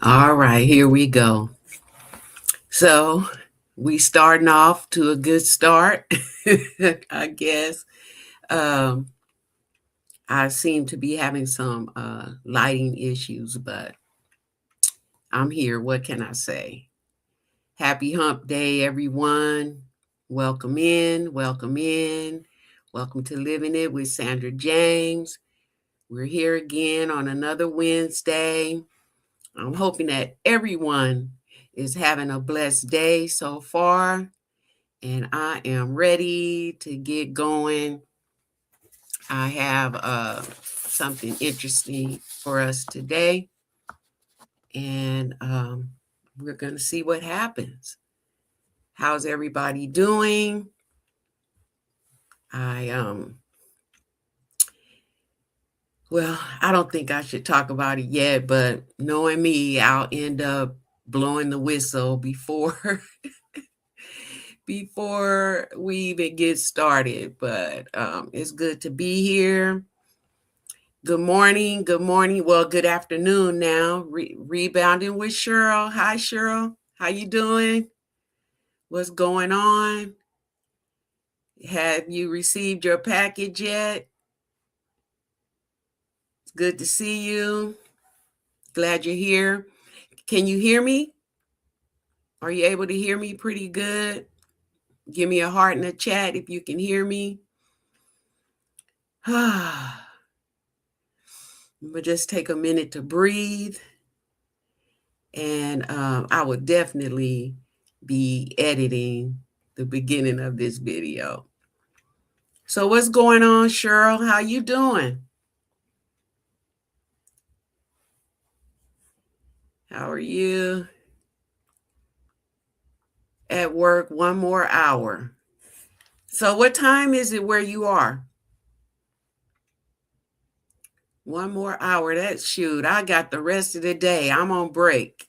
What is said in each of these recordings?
All right, here we go. So we starting off to a good start, I guess. Um, I seem to be having some lighting issues, but I'm here. What can I say? Happy Hump Day, everyone. Welcome in, welcome in. Welcome to Living It with Sandra James. We're here again on another Wednesday. I'm hoping that everyone is having a blessed day so far, and I am ready to get going. I have something interesting for us today, and we're going to see what happens. How's everybody doing? I well, I don't think I should talk about it yet, but knowing me, I'll end up blowing the whistle before before we even get started. But it's good to be here. Good morning. Good morning. Well, good afternoon now. Rebounding with Cheryl. Hi, Cheryl. How you doing? What's going on? Have you received your package yet? It's good to see you. Glad you're here. Can you hear me? Are you able to hear me pretty good? Give me a heart in the chat if you can hear me. But just take a minute to breathe. And I will definitely be editing the beginning of this video. So what's going on, Cheryl? How you doing? How are you? At work 1 more hour. So what time is it where you are? 1 more hour. That's shoot. I got the rest of the day. I'm on break.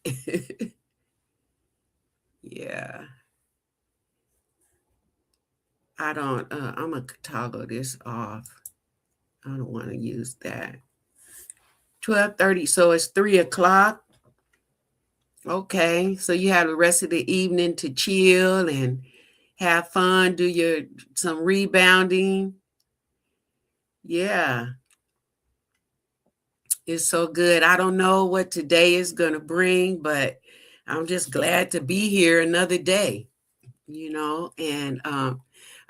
Yeah. I'm gonna toggle this off. I don't want to use that. 12:30. So it's 3 o'clock. Okay. So you have the rest of the evening to chill and have fun, do some rebounding. Yeah. It's so good. I don't know what today is gonna bring, but I'm just glad to be here another day, and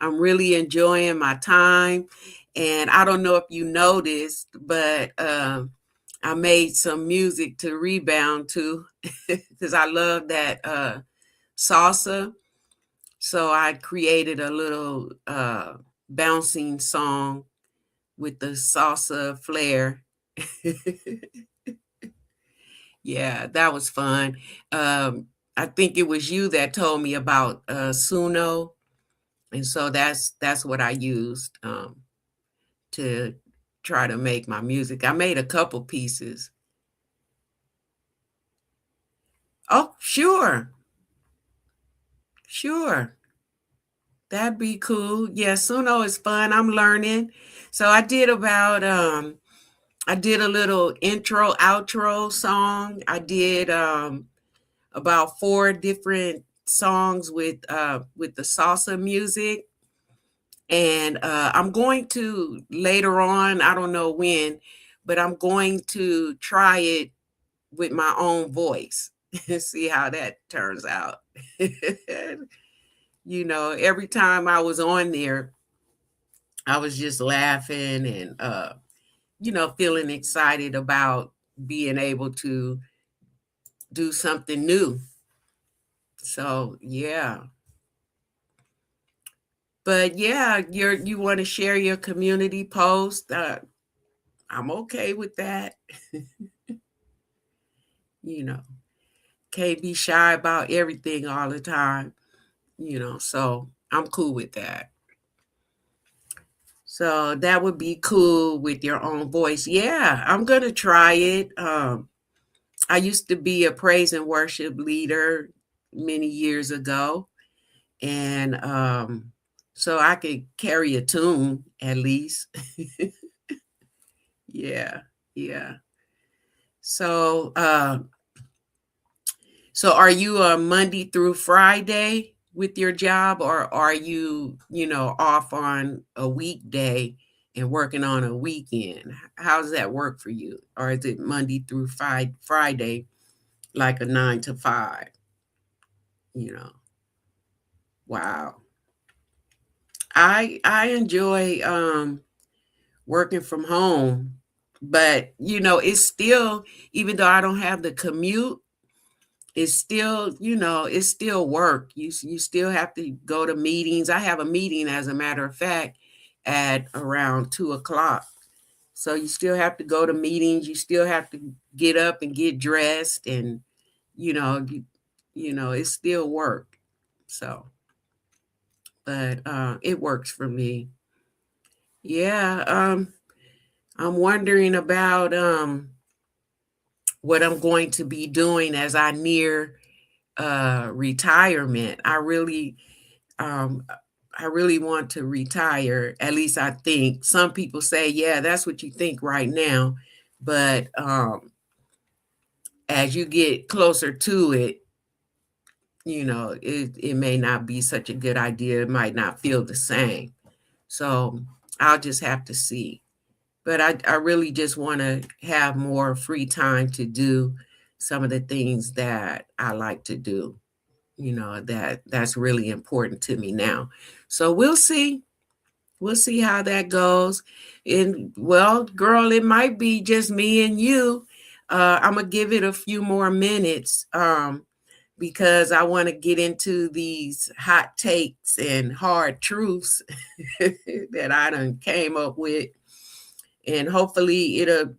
I'm really enjoying my time. And I don't know if you noticed, but I made some music to rebound to because I love that salsa. So I created a little bouncing song with the salsa flair. Yeah, that was fun. I think it was you that told me about Suno, and so that's what I used to try to make my music. I made a couple pieces. Oh, sure. Sure. That'd be cool. Yeah, Suno is fun. I'm learning. So I did a little intro outro song. I did about 4 different songs with the salsa music. And I'm going to later on, I don't know when, but I'm going to try it with my own voice and see how that turns out. Every time I was on there, I was just laughing and feeling excited about being able to do something new. So yeah. But yeah, you want to share your community post. I'm okay with that. you know, can't be shy about everything all the time, so I'm cool with that. So that would be cool with your own voice. Yeah, I'm going to try it. I used to be a praise and worship leader many years ago. And so I could carry a tune at least. Yeah, yeah. So So are you a Monday through Friday with your job, or are you, off on a weekday and working on a weekend? How does that work for you? Or is it Monday through Friday, like a 9 to 5? You know, wow. I enjoy working from home, but it's still, even though I don't have the commute, it's still work. You still have to go to meetings. I have a meeting, as a matter of fact, at around 2 o'clock. So you still have to go to meetings. You still have to get up and get dressed, and you know, you, it's still work. So, but it works for me. Yeah. I'm wondering about what I'm going to be doing as I near retirement. Um, I really want to retire. At least I think. Some people say, yeah, that's what you think right now. But as you get closer to it, it may not be such a good idea. It might not feel the same. So I'll just have to see. But I really just want to have more free time to do some of the things that I like to do. That's really important to me now. So we'll see. We'll see how that goes. And well, girl, it might be just me and you. I'm gonna give it a few more minutes, because I want to get into these hot takes and hard truths that I done came up with, and hopefully it'll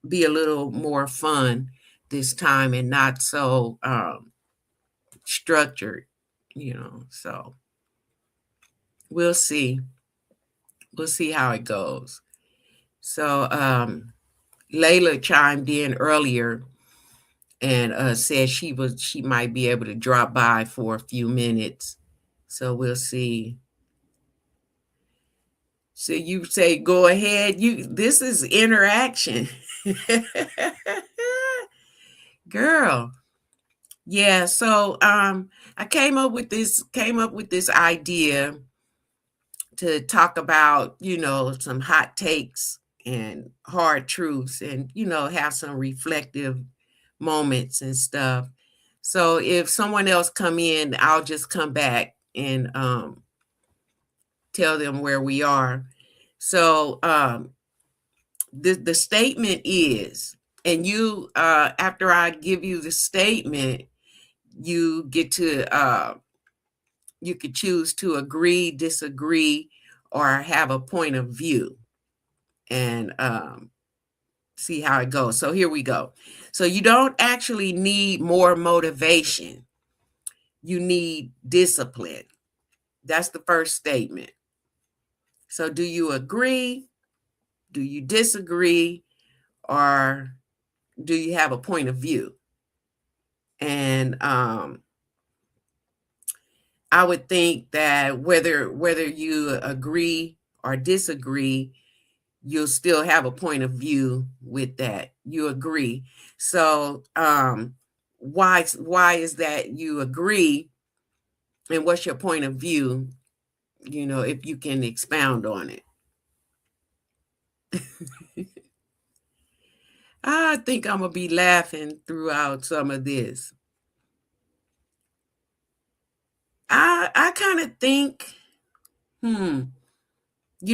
be a little more fun this time and not so structured. So we'll see. We'll see how it goes. So Layla chimed in earlier and said she might be able to drop by for a few minutes. So we'll see. So you say go ahead. This is interaction. Girl. Yeah, so I came up with this idea to talk about, some hot takes and hard truths, and, have some reflective moments and stuff. So if someone else come in, I'll just come back and tell them where we are. So the statement is, and you after I give you the statement, you get to you could choose to agree, disagree, or have a point of view, and see how it goes. So here we go. So you don't actually need more motivation. You need discipline. That's the first statement. So do you agree? Do you disagree? Or do you have a point of view? And I would think that whether you agree or disagree, you'll still have a point of view with that. You agree. So why is that you agree, and what's your point of view? If you can expound on it. I think I'm gonna be laughing throughout some of this. I kind of think, you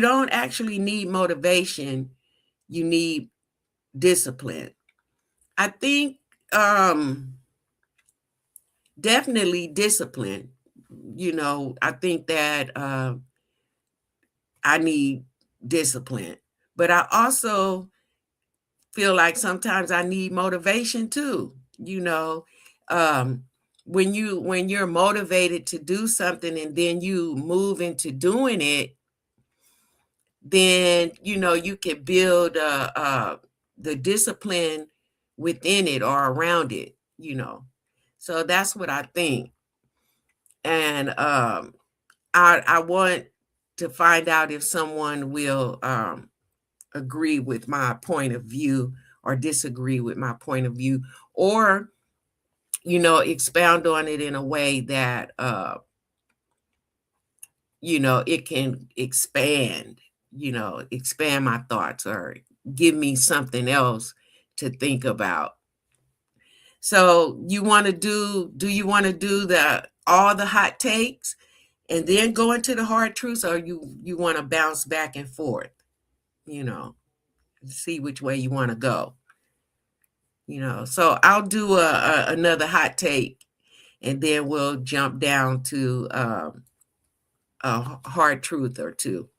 don't actually need motivation. You need discipline. I think definitely discipline. I think that I need discipline, but I also feel like sometimes I need motivation too. Um, when you're motivated to do something and then you move into doing it, then you can build the discipline within it or around it. So that's what I think, and I want to find out if someone will agree with my point of view or disagree with my point of view, or expound on it in a way that, it can expand my thoughts or give me something else to think about. So do you want to do all the hot takes and then go into the hard truths, or you want to bounce back and forth, you know, see which way you want to go, So I'll do another hot take, and then we'll jump down to a hard truth or two.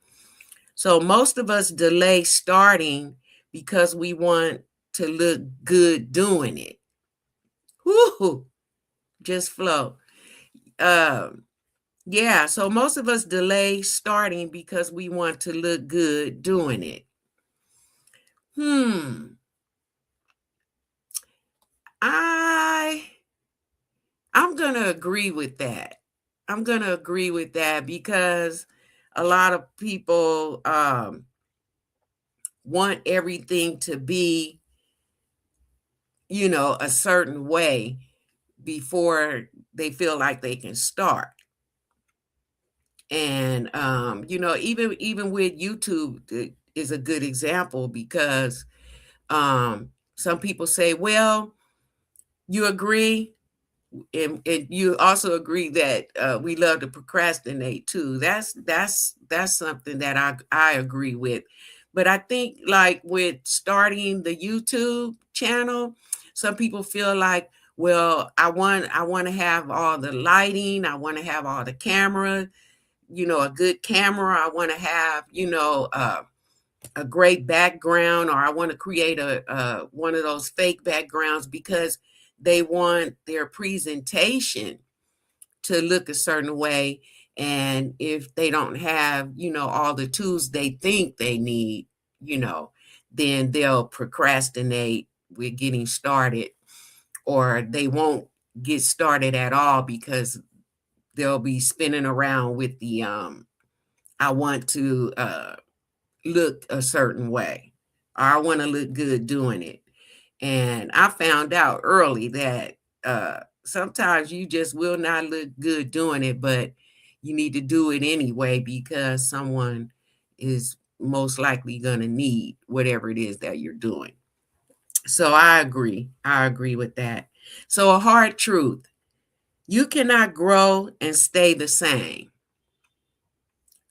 So most of us delay starting because we want to look good doing it. Woo! Just flow. Yeah, so most of us delay starting because we want to look good doing it. I'm going to agree with that. Because a lot of people want everything to be, a certain way before they feel like they can start. And even with YouTube is a good example, because some people say, well, you agree, and you also agree that we love to procrastinate too. That's something that I agree with. But I think, like, with starting the YouTube channel, some people feel like, well, I want to have all the lighting, I want to have all the camera, a good camera. I want to have, a great background, or I want to create a one of those fake backgrounds, because they want their presentation to look a certain way. And if they don't have, all the tools they think they need, then they'll procrastinate with getting started, or they won't get started at all, because they'll be spinning around with the I want to look a certain way, or I want to look good doing it. And I found out early that sometimes you just will not look good doing it, but you need to do it anyway, because someone is most likely going to need whatever it is that you're doing. So I agree. I agree with that. So a hard truth: you cannot grow and stay the same.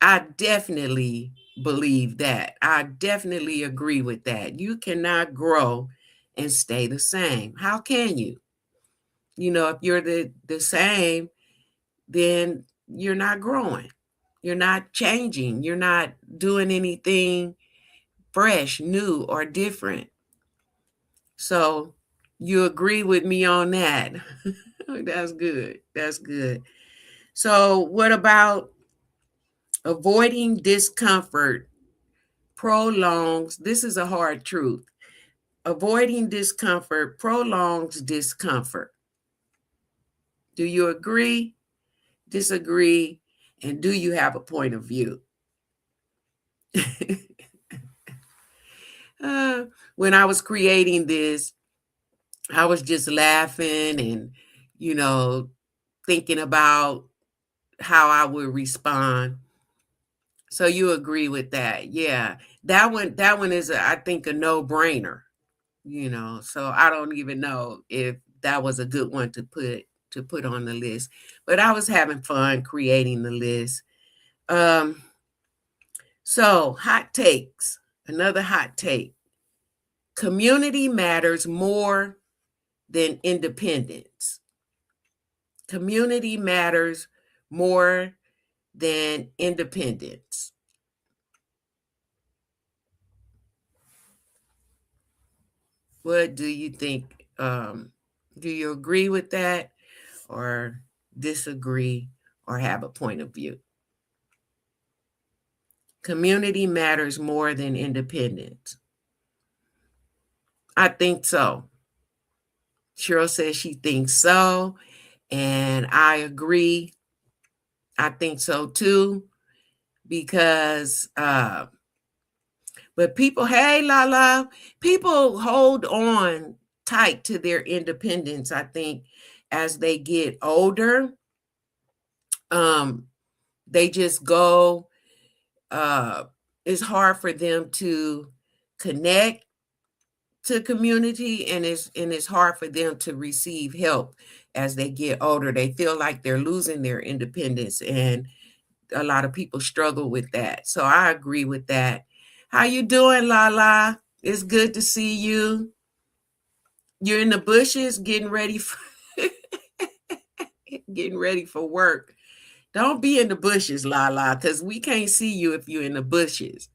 I definitely believe that. I definitely agree with that. You cannot grow and stay the same. How can you? If you're the same, then you're not growing. You're not changing. You're not doing anything fresh, new, or different. So you agree with me on that. That's good. That's good. So what about avoiding discomfort prolongs? This is a hard truth. Avoiding discomfort prolongs discomfort. Do you agree, disagree, and do you have a point of view? When I was creating this, I was just laughing and, thinking about how I would respond. So you agree with that? Yeah, that one is, I think, a no-brainer. So I don't even know if that was a good one to put on the list, but I was having fun creating the list. So hot takes. Another hot take: community matters more than independence. Community matters more than independence. What do you think? Do you agree with that, or disagree, or have a point of view? Community matters more than independence. I think so. Cheryl says she thinks so, and I agree. I think so too, because but people, hey, Lala, people hold on tight to their independence, I think, as they get older, they just go, it's hard for them to connect to community, and it's hard for them to receive help as they get older. They feel like they're losing their independence, and a lot of people struggle with that. So I agree with that. How you doing, Lala? It's good to see you. You're in the bushes getting ready for getting ready for work. Don't be in the bushes, Lala, because we can't see you if you're in the bushes.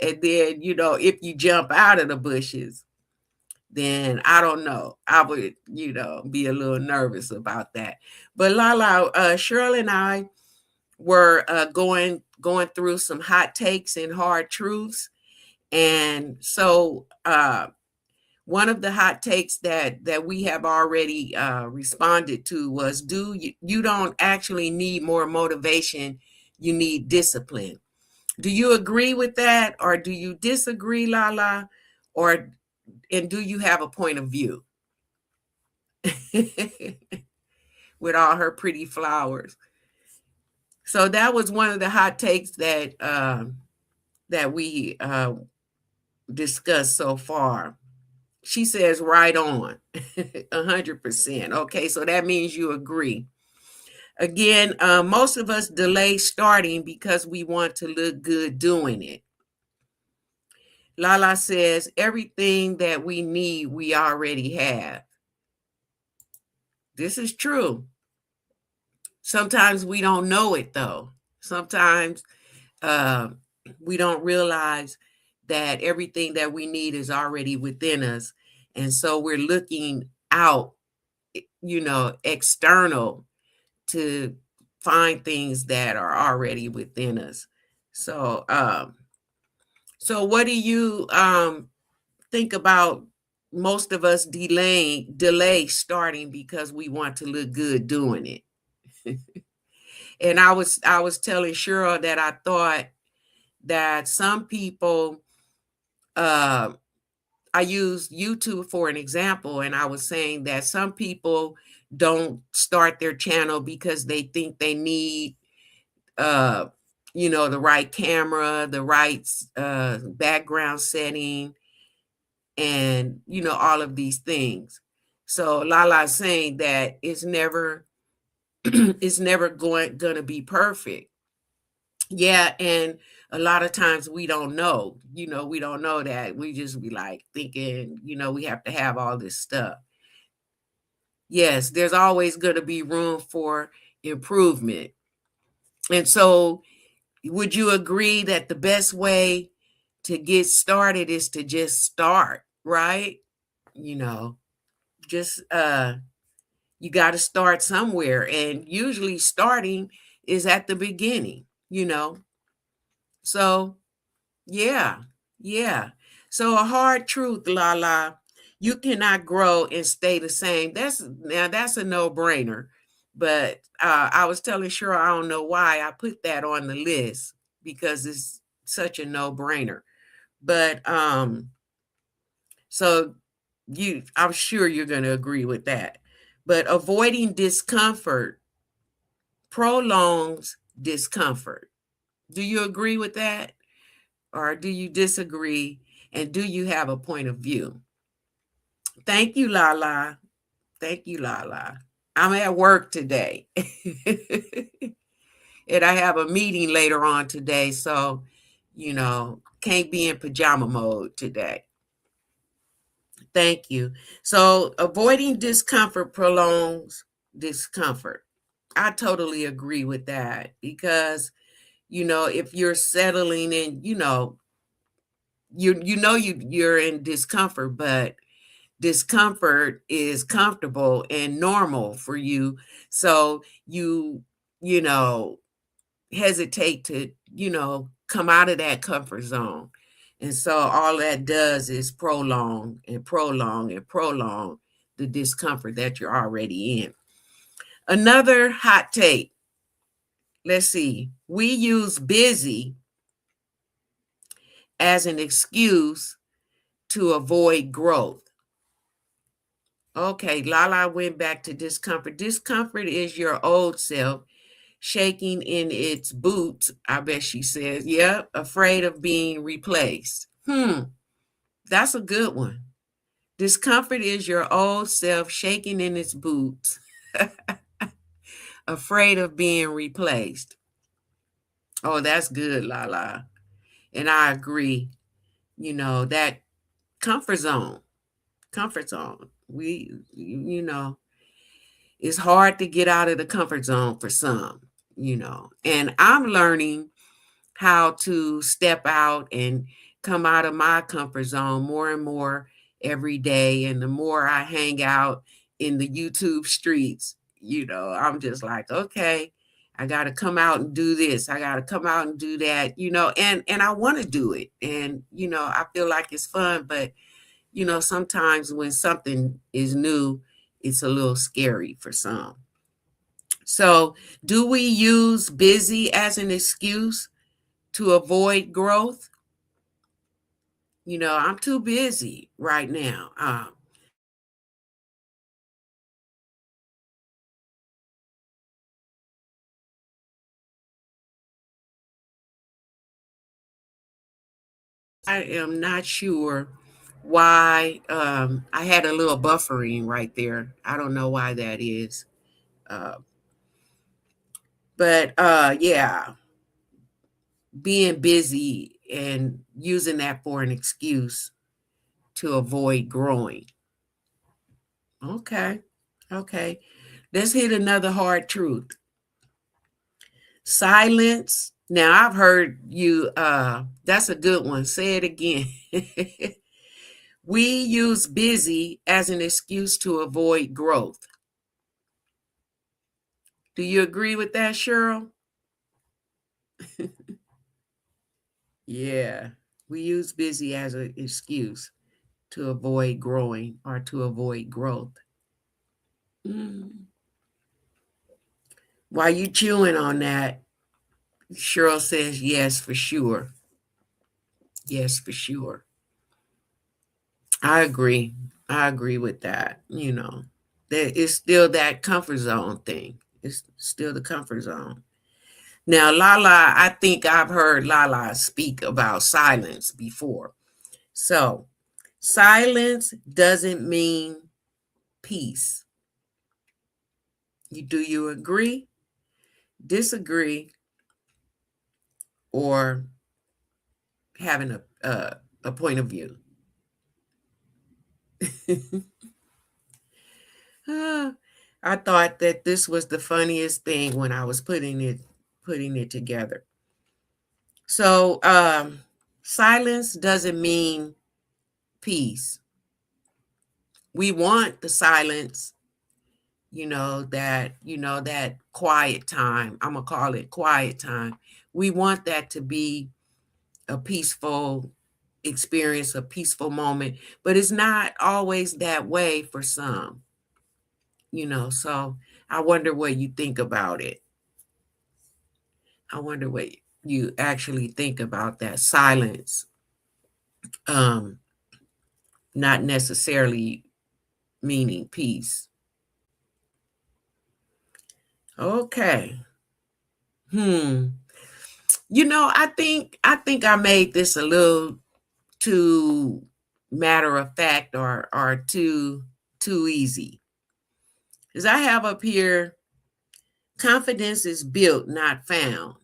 And then, if you jump out of the bushes, then I don't know. I would, be a little nervous about that. But Lala, Shirley and I were going through some hot takes and hard truths. And so one of the hot takes that we have already responded to was, you don't actually need more motivation, you need discipline. Do you agree with that, or do you disagree, Lala? And do you have a point of view? With all her pretty flowers. So that was one of the hot takes that we discussed so far. She says right on, 100%. Okay, so that means you agree. Again, most of us delay starting because we want to look good doing it. Lala says everything that we need, we already have. This is true. Sometimes we don't know it, though. Sometimes we don't realize that everything that we need is already within us. And so we're looking out, external, to find things that are already within us. So, what do you think about most of us delay starting because we want to look good doing it? And I was telling Cheryl that I thought that some people, I used YouTube for an example, and I was saying that some people don't start their channel because they think they need, the right camera, the right background setting, and, all of these things. So Lala's saying that it's never, it's never going to be perfect. Yeah, and a lot of times we don't know, we don't know that. We just be like thinking, we have to have all this stuff. Yes, there's always going to be room for improvement. And so, would you agree that the best way to get started is to just start, right? Just you got to start somewhere, and usually starting is at the beginning, So, yeah, yeah. So a hard truth, Lala, you cannot grow and stay the same. That's a no-brainer. But I was telling Cheryl, I don't know why I put that on the list, because it's such a no-brainer. But so I'm sure you're going to agree with that. But avoiding discomfort prolongs discomfort. Do you agree with that? Or do you disagree? And do you have a point of view? Thank you, Lala. Thank you, Lala. I'm at work today. And I have a meeting later on today. So, can't be in pajama mode today. Thank you. So, avoiding discomfort prolongs discomfort. I totally agree with that, because, if you're settling in, you're in discomfort, but discomfort is comfortable and normal for you. So you know, hesitate to, come out of that comfort zone. And so all that does is prolong and prolong and prolong the discomfort that you're already in. Another hot take. Let's see. We use busy as an excuse to avoid growth. Okay, Lala went back to discomfort. Discomfort is your old self shaking in its boots, I bet she says. Yep, afraid of being replaced. That's a good one. Discomfort is your old self shaking in its boots, afraid of being replaced. Oh, that's good, Lala. And I agree. That comfort zone, comfort zone. It's hard to get out of the comfort zone for some. And I'm learning how to step out and come out of my comfort zone more and more every day. And the more I hang out in the YouTube streets, I'm just like, okay, I got to come out and do this. I got to come out and do that, and I want to do it. And, I feel like it's fun, but, sometimes when something is new, it's a little scary for some. So, do we use busy as an excuse to avoid growth? I'm too busy right now. I am not sure why. I had a little buffering right there. I don't know why that is. Uh, but yeah, being busy and using that for an excuse to avoid growing. Okay. Okay. Let's hit another hard truth. Silence. Now I've heard you that's a good one. Say it again. We use busy as an excuse to avoid growth. Do you agree with that, Cheryl? Yeah. We use busy as an excuse to avoid growing or to avoid growth. Mm. While you chewing on that, Cheryl says yes for sure. Yes, for sure. I agree. I agree with that. There is still that comfort zone thing. It's still the comfort zone. Now, Lala, I think I've heard Lala speak about silence before. So, silence doesn't mean peace. Do you agree, disagree, or having a point of view? Ah, I thought that this was the funniest thing when I was putting it together. So, silence doesn't mean peace. We want the silence, that quiet time. I'm gonna call it quiet time. We want that to be a peaceful experience, a peaceful moment, but it's not always that way for some. So I wonder what you think about it. I wonder what you actually think about that silence. Um, Not necessarily meaning peace. Okay. Hmm. I think I made this a little too matter of fact or too easy. Because I have up here, confidence is built, not found.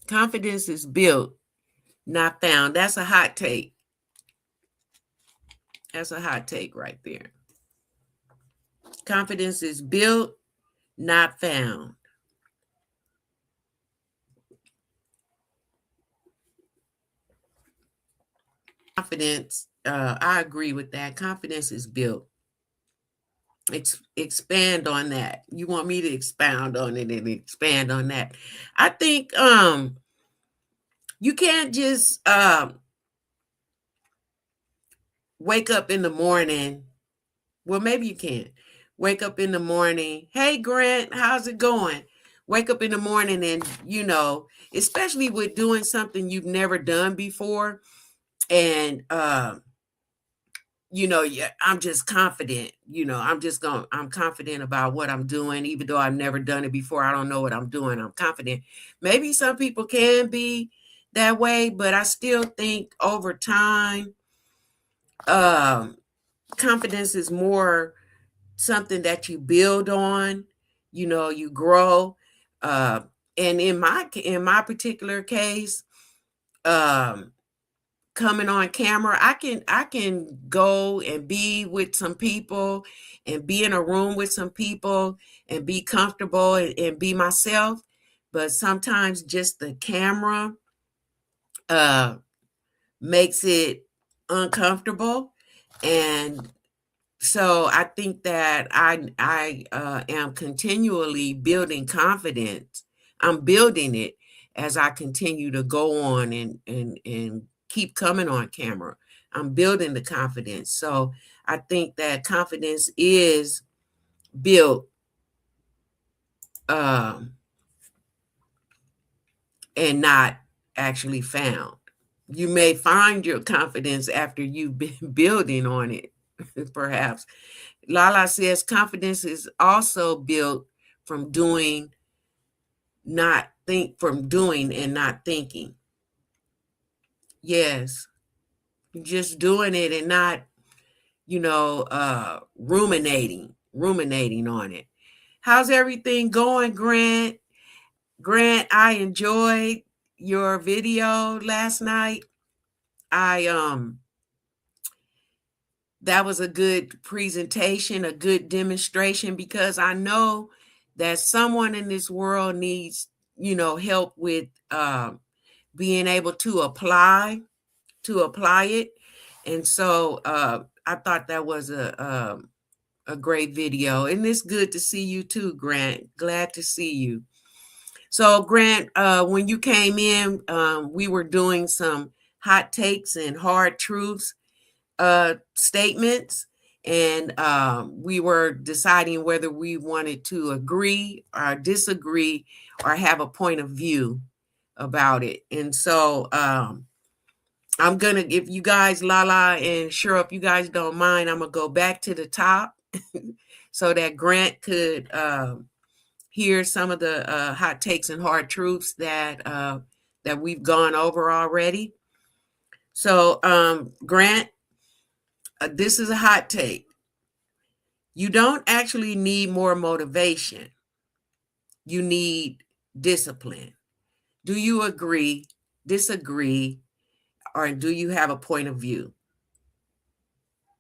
Confidence is built, not found. That's a hot take. That's a hot take right there. Confidence is built, not found. Confidence, I agree with that. Confidence is built. Expand on that. You want me to expound on it and expand on that? I think you can't just wake up in the morning. Well, maybe you can. Wake up in the morning. Hey, Grant, how's it going? Wake up in the morning and, especially with doing something you've never done before, and yeah, I'm just confident, I'm confident about what I'm doing, even though I've never done it before. I don't know what I'm doing. I'm confident. Maybe some people can be that way, but I still think over time, um, confidence is more something that you build on, you grow. Uh, and in my particular case, um, coming on camera, I can go and be with some people and be in a room with some people and be comfortable and be myself. But sometimes just the camera uh makes it uncomfortable. And so I think that I am continually building confidence. I'm building it as I continue to go on and keep coming on camera. I'm building the confidence. So I think that confidence is built, um, and not actually found. You may find your confidence after you've been building on it, perhaps. Lala says confidence is also built from doing and not thinking. Yes, just doing it and not, ruminating on it. How's everything going, Grant? Grant, I enjoyed your video last night. I that was a good presentation, a good demonstration, because I know that someone in this world needs, help with being able to apply it. And so I thought that was a great video. And it's good to see you too, Grant. Glad to see you. So, Grant, when you came in, we were doing some hot takes and hard truths statements, and we were deciding whether we wanted to agree or disagree or have a point of view about it. And so I'm gonna, if you guys, Lala and sure, if you guys don't mind, I'm gonna go back to the top so that Grant could hear some of the hot takes and hard truths that we've gone over already. So, Grant, this is a hot take. You don't actually need more motivation. You need discipline. Do you agree, disagree, or do you have a point of view?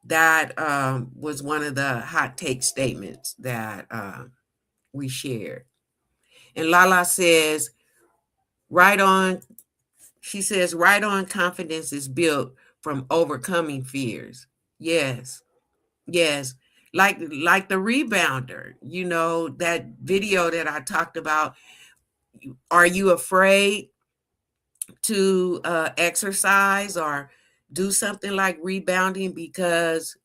That was one of the hot take statements that we shared. And Lala says, right on, she says, right on, confidence is built from overcoming fears. Yes, yes. Like the rebounder, that video that I talked about. Are you afraid to exercise or do something like rebounding because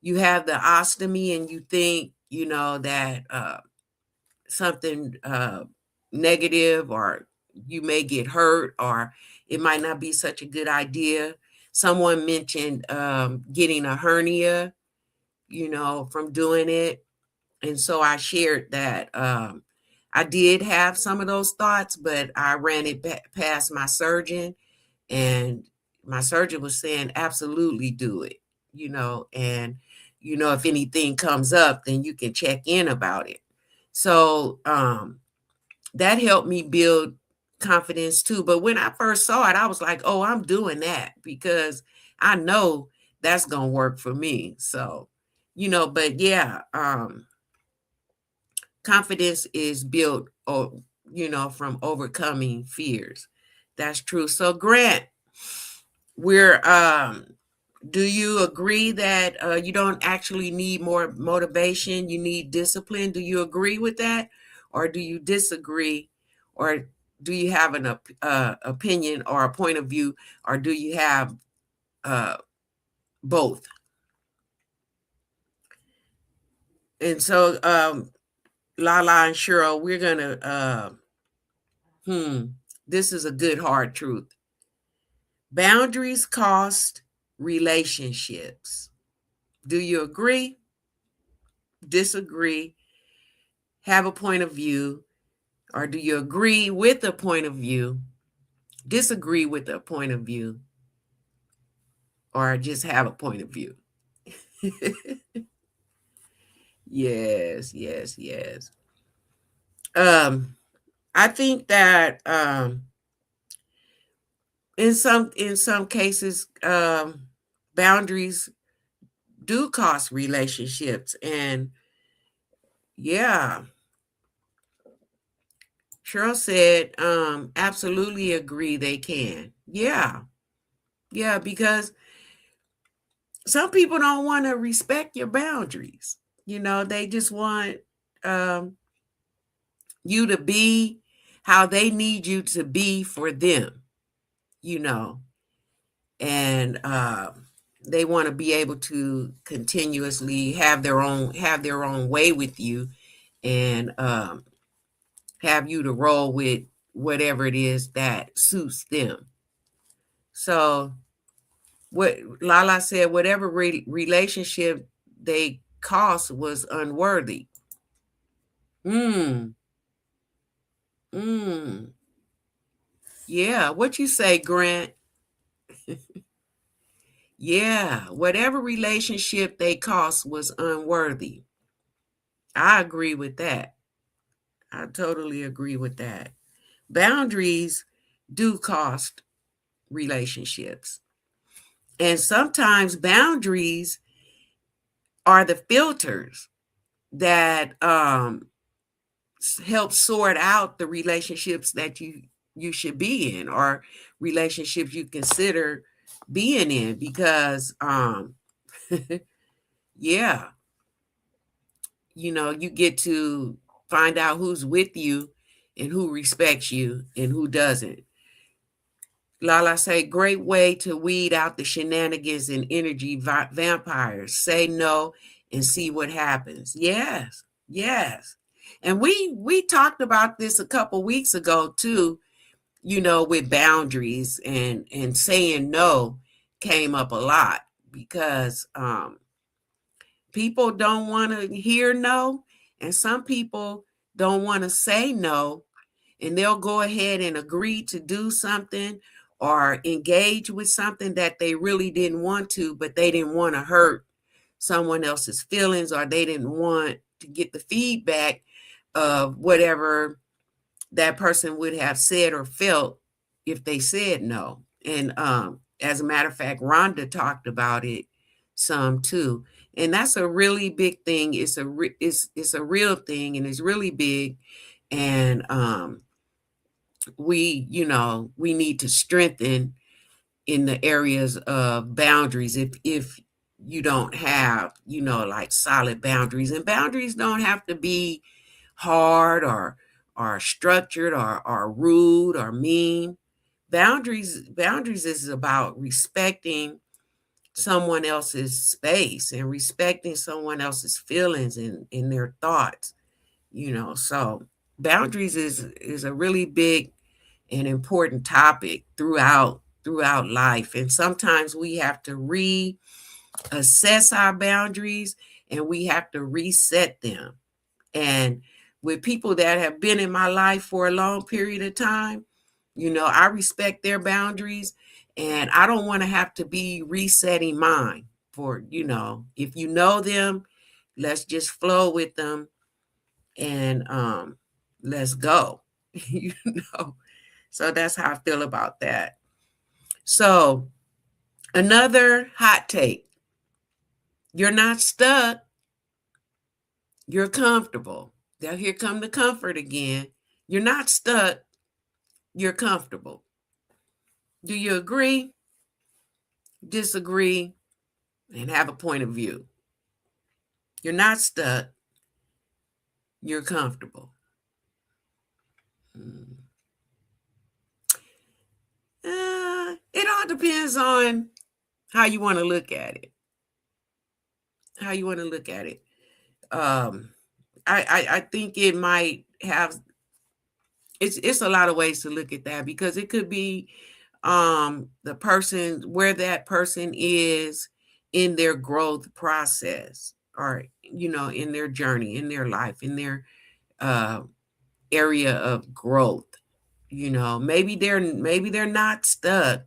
you have the ostomy and you think, that something negative, or you may get hurt, or it might not be such a good idea. Someone mentioned getting a hernia, from doing it. And so I shared that I did have some of those thoughts, but I ran it past my surgeon, and my surgeon was saying, absolutely do it, and, if anything comes up, then you can check in about it. So that helped me build confidence too. But when I first saw it, I was like, oh, I'm doing that because I know that's going to work for me. So, but yeah, confidence is built, from overcoming fears. That's true. So, Grant, we're do you agree that you don't actually need more motivation? You need discipline. Do you agree with that, or do you disagree, or do you have an opinion or a point of view, or do you have both? And so, Lala and Cheryl, we're gonna. This is a good hard truth. Boundaries cost relationships. Do you agree, disagree, have a point of view, or do you agree with a point of view, disagree with a point of view, or just have a point of view? Yes, yes, yes. I think that in some cases, boundaries do cost relationships, and yeah, Cheryl said, absolutely agree they can. Yeah, yeah, because some people don't want to respect your boundaries. They just want um, you to be how they need you to be for them, you know, and they want to be able to continuously have their own way with you, and have you to roll with whatever it is that suits them. So what Lala said, whatever relationship they cost was unworthy. Mm, mm. Yeah, what you say, Grant? Yeah, whatever relationship they cost was unworthy. I agree with that. I totally agree with that. Boundaries do cost relationships. And sometimes boundaries are the filters that help sort out the relationships that you should be in, or relationships you consider being in, because yeah, you get to find out who's with you and who respects you and who doesn't. Lala say, great way to weed out the shenanigans and energy vampires. Say no and see what happens. Yes, yes. And we talked about this a couple weeks ago too, with boundaries, and saying no came up a lot, because people don't want to hear no, and some people don't want to say no, and they'll go ahead and agree to do something or engage with something that they really didn't want to, but they didn't want to hurt someone else's feelings, or they didn't want to get the feedback of whatever that person would have said or felt if they said no. And as a matter of fact, Rhonda talked about it some too. And that's a really big thing. It's a real thing, and it's really big. And we need to strengthen in the areas of boundaries, if you don't have, like solid boundaries. And boundaries don't have to be hard, or structured, or rude, or mean. Boundaries is about respecting someone else's space, and respecting someone else's feelings and in their thoughts. So boundaries is a really big and important topic throughout life. And sometimes we have to reassess our boundaries, and we have to reset them. And with people that have been in my life for a long period of time, I respect their boundaries, and I don't want to have to be resetting mine for, if you know them, let's just flow with them, and let's go. you know. So that's how I feel about that. So, another hot take. You're not stuck, you're comfortable. Now here come the comfort again. You're not stuck, you're comfortable. Do you agree, disagree, and have a point of view? You're not stuck, you're comfortable. Mm. It all depends on how you want to look at it. How you want to look at it. Um, I think it might have, it's a lot of ways to look at that, because it could be the person, where that person is in their growth process, or in their journey, in their life, in their area of growth. Maybe they're not stuck.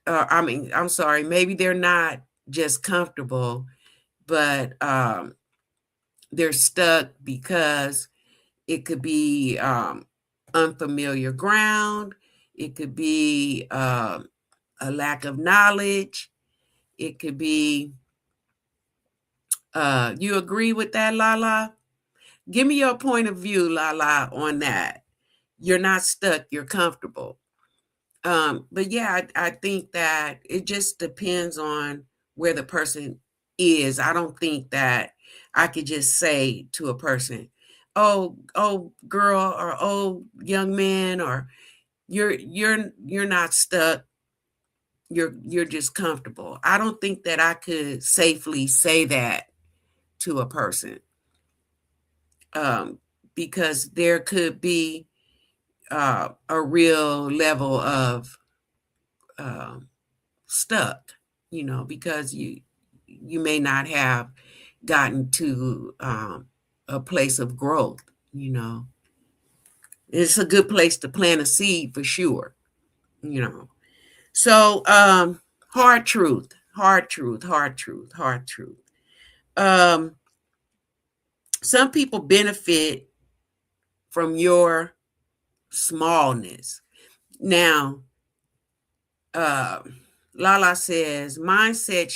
I'm sorry, maybe they're not just comfortable, but they're stuck because it could be unfamiliar ground. It could be a lack of knowledge. It could be, you agree with that, Lala? Give me your point of view, Lala, on that. You're not stuck, you're comfortable. But yeah, I think that it just depends on where the person is. I don't think that I could just say to a person, oh girl, or oh young man, or you're not stuck, you're just comfortable. I don't think that I could safely say that to a person, because there could be a real level of stuck, because you may not have gotten to a place of growth. It's a good place to plant a seed for sure. So hard truth, hard truth, hard truth, hard truth. um some people benefit from your smallness. Now, uh, Lala says mindset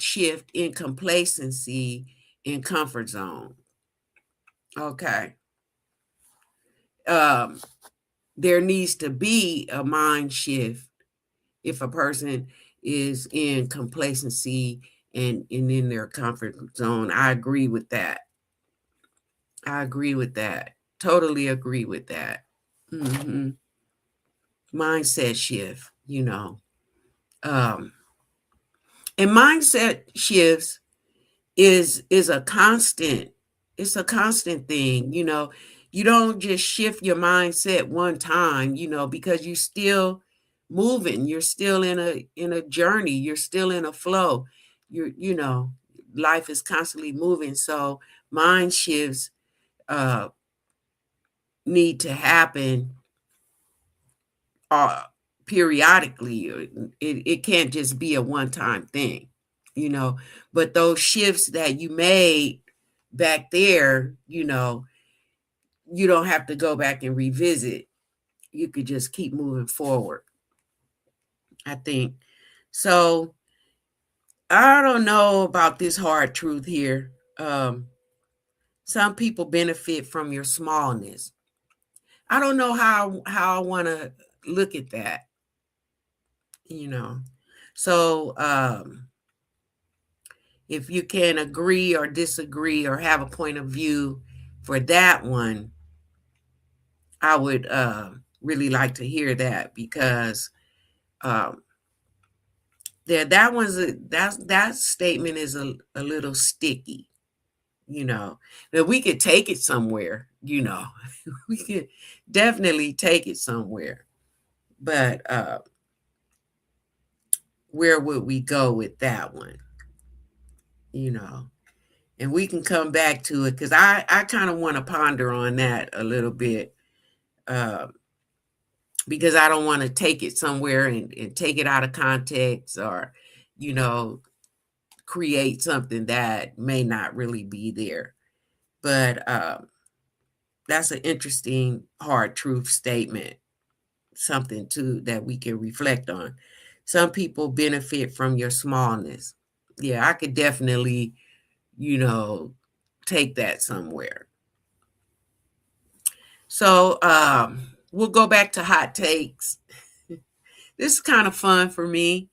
shift in complacency in comfort zone. Okay. um there needs to be a mind shift if a person is in complacency and in their comfort zone. I agree with that. I agree with that. Totally agree with that. hmm Mindset shift, um and mindset shifts is a constant. It's a constant thing. You don't just shift your mindset one time, because you're still moving, you're still in a journey, you're still in a flow. Life is constantly moving, so mind shifts uh need to happen uh periodically. It can't just be a one-time thing, you know. But those shifts that you made back there, you don't have to go back and revisit. You could just keep moving forward, I think. So I don't know about this hard truth here. Some people benefit from your smallness. I don't know how I want to look at that, you know. So if you can agree or disagree or have a point of view for that one, I would really like to hear that, because um, that statement is a little sticky, that we could take it somewhere, we could definitely take it somewhere, but where would we go with that one, you know? And we can come back to it, because I kind of want to ponder on that a little bit, uh, because I don't want to take it somewhere and take it out of context, or, you know, create something that may not really be there. But that's an interesting hard truth statement, something too that we can reflect on. Some people benefit from your smallness. Yeah, I could definitely, you know, take that somewhere. So we'll go back to hot takes. This is kind of fun for me.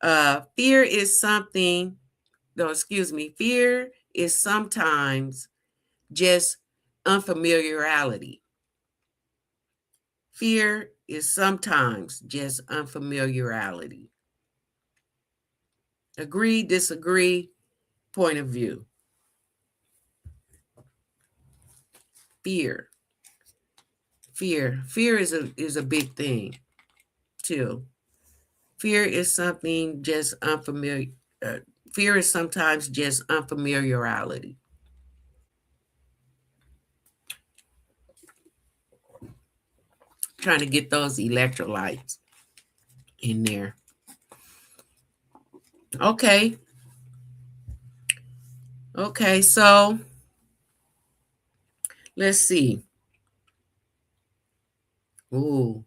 Fear is something, no, excuse me, fear is sometimes just unfamiliarity. Fear is sometimes just unfamiliarity. Agree, disagree, point of view. Fear. Fear is a big thing too. Fear is something just unfamiliar. Fear is sometimes just unfamiliarity. Trying to get those electrolytes in there. Okay. Okay, so let's see. Ooh,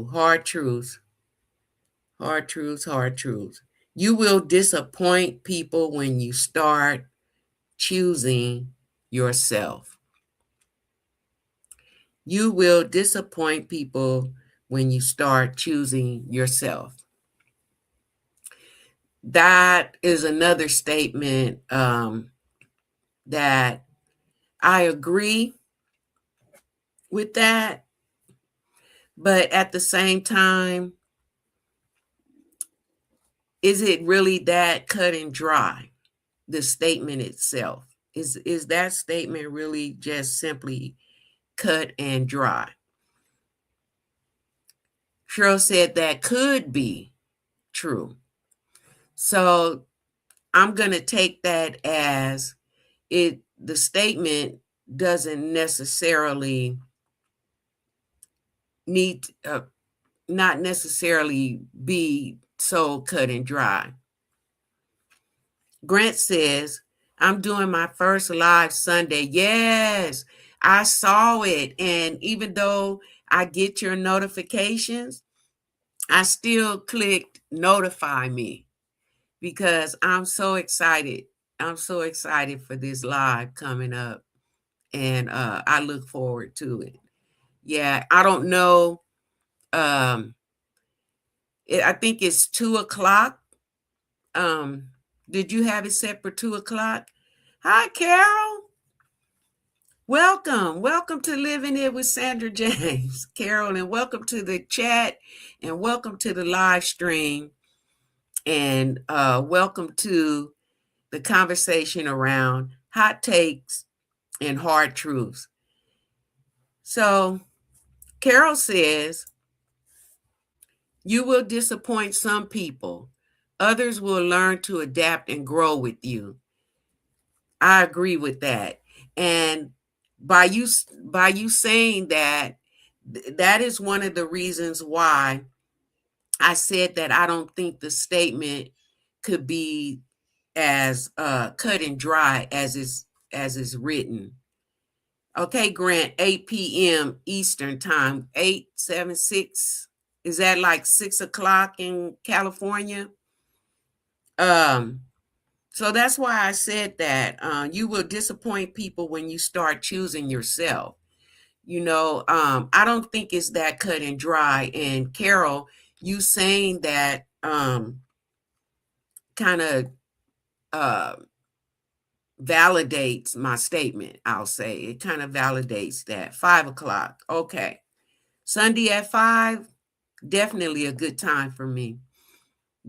hard truths. Hard truths, hard truths. You will disappoint people when you start choosing yourself. You will disappoint people when you start choosing yourself. That is another statement that I agree with that, but at the same time, is it really that cut and dry? The statement itself is that statement really just simply cut and dry? Cheryl said that could be true. So I'm going to take that as the statement doesn't necessarily need not necessarily be so cut and dry. Grant says, I'm doing my first live Sunday. Yes, I saw it. And even though I get your notifications, I still clicked notify me because I'm so excited. I'm so excited for this live coming up. And I look forward to it. Yeah, I don't know. I think it's 2:00. Um, did you have it set for 2:00? Hi, Carol. Welcome to Living It with Sandra James, Carol, and welcome to the chat, and welcome to the live stream, and welcome to the conversation around hot takes and hard truths. So, Carol says, you will disappoint some people. Others will learn to adapt and grow with you. I agree with that. And by you saying that, that is one of the reasons why I said that I don't think the statement could be as cut and dry as is written. Okay, Grant, 8 p.m. Eastern time, 876. Is that like 6:00 in California? So that's why I said that you will disappoint people when you start choosing yourself. I don't think it's that cut and dry. And Carol, you saying that kind of uh, validates my statement. I'll say it kind of validates that. 5:00. Okay. Sunday at 5, definitely a good time for me.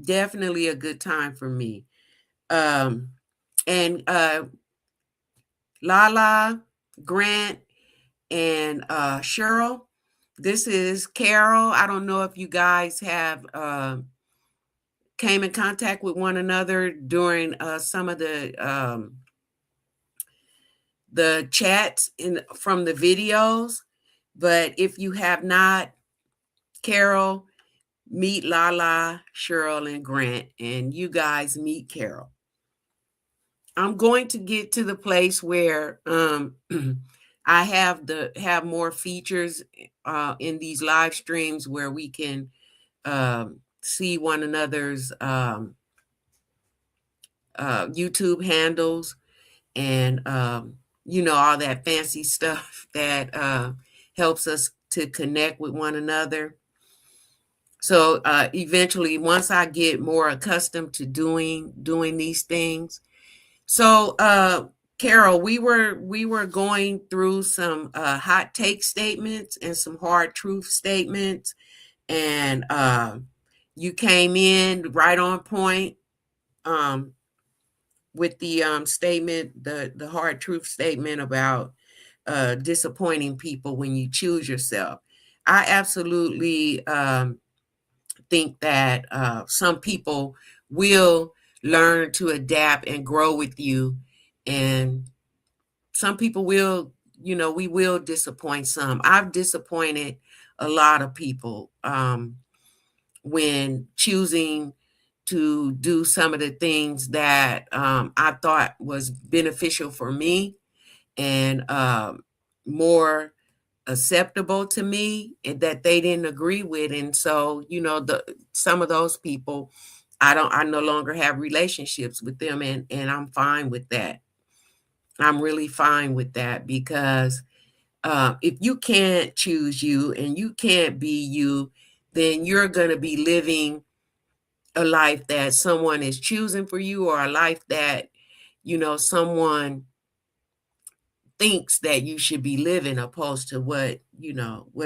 Definitely a good time for me. And Lala, Grant, and Cheryl, this is Carol. I don't know if you guys have came in contact with one another during some of the chats from the videos, but if you have not, Carol, meet Lala, Cheryl, and Grant, and you guys meet Carol. I'm going to get to the place where I have more features in these live streams where we can see one another's YouTube handles and all that fancy stuff that helps us to connect with one another. So eventually, once I get more accustomed to doing these things. So Carol, we were going through some hot take statements and some hard truth statements, and you came in right on point with the statement, the hard truth statement about disappointing people when you choose yourself. I absolutely think that some people will learn to adapt and grow with you, and some people will, we will disappoint some. I've disappointed a lot of people when choosing to do some of the things that I thought was beneficial for me and more acceptable to me, and that they didn't agree with. And so, some of those people, I no longer have relationships with them, and I'm fine with that. I'm really fine with that because if you can't choose you and you can't be you, then you're going to be living a life that someone is choosing for you, or a life that, someone thinks that you should be living, opposed to what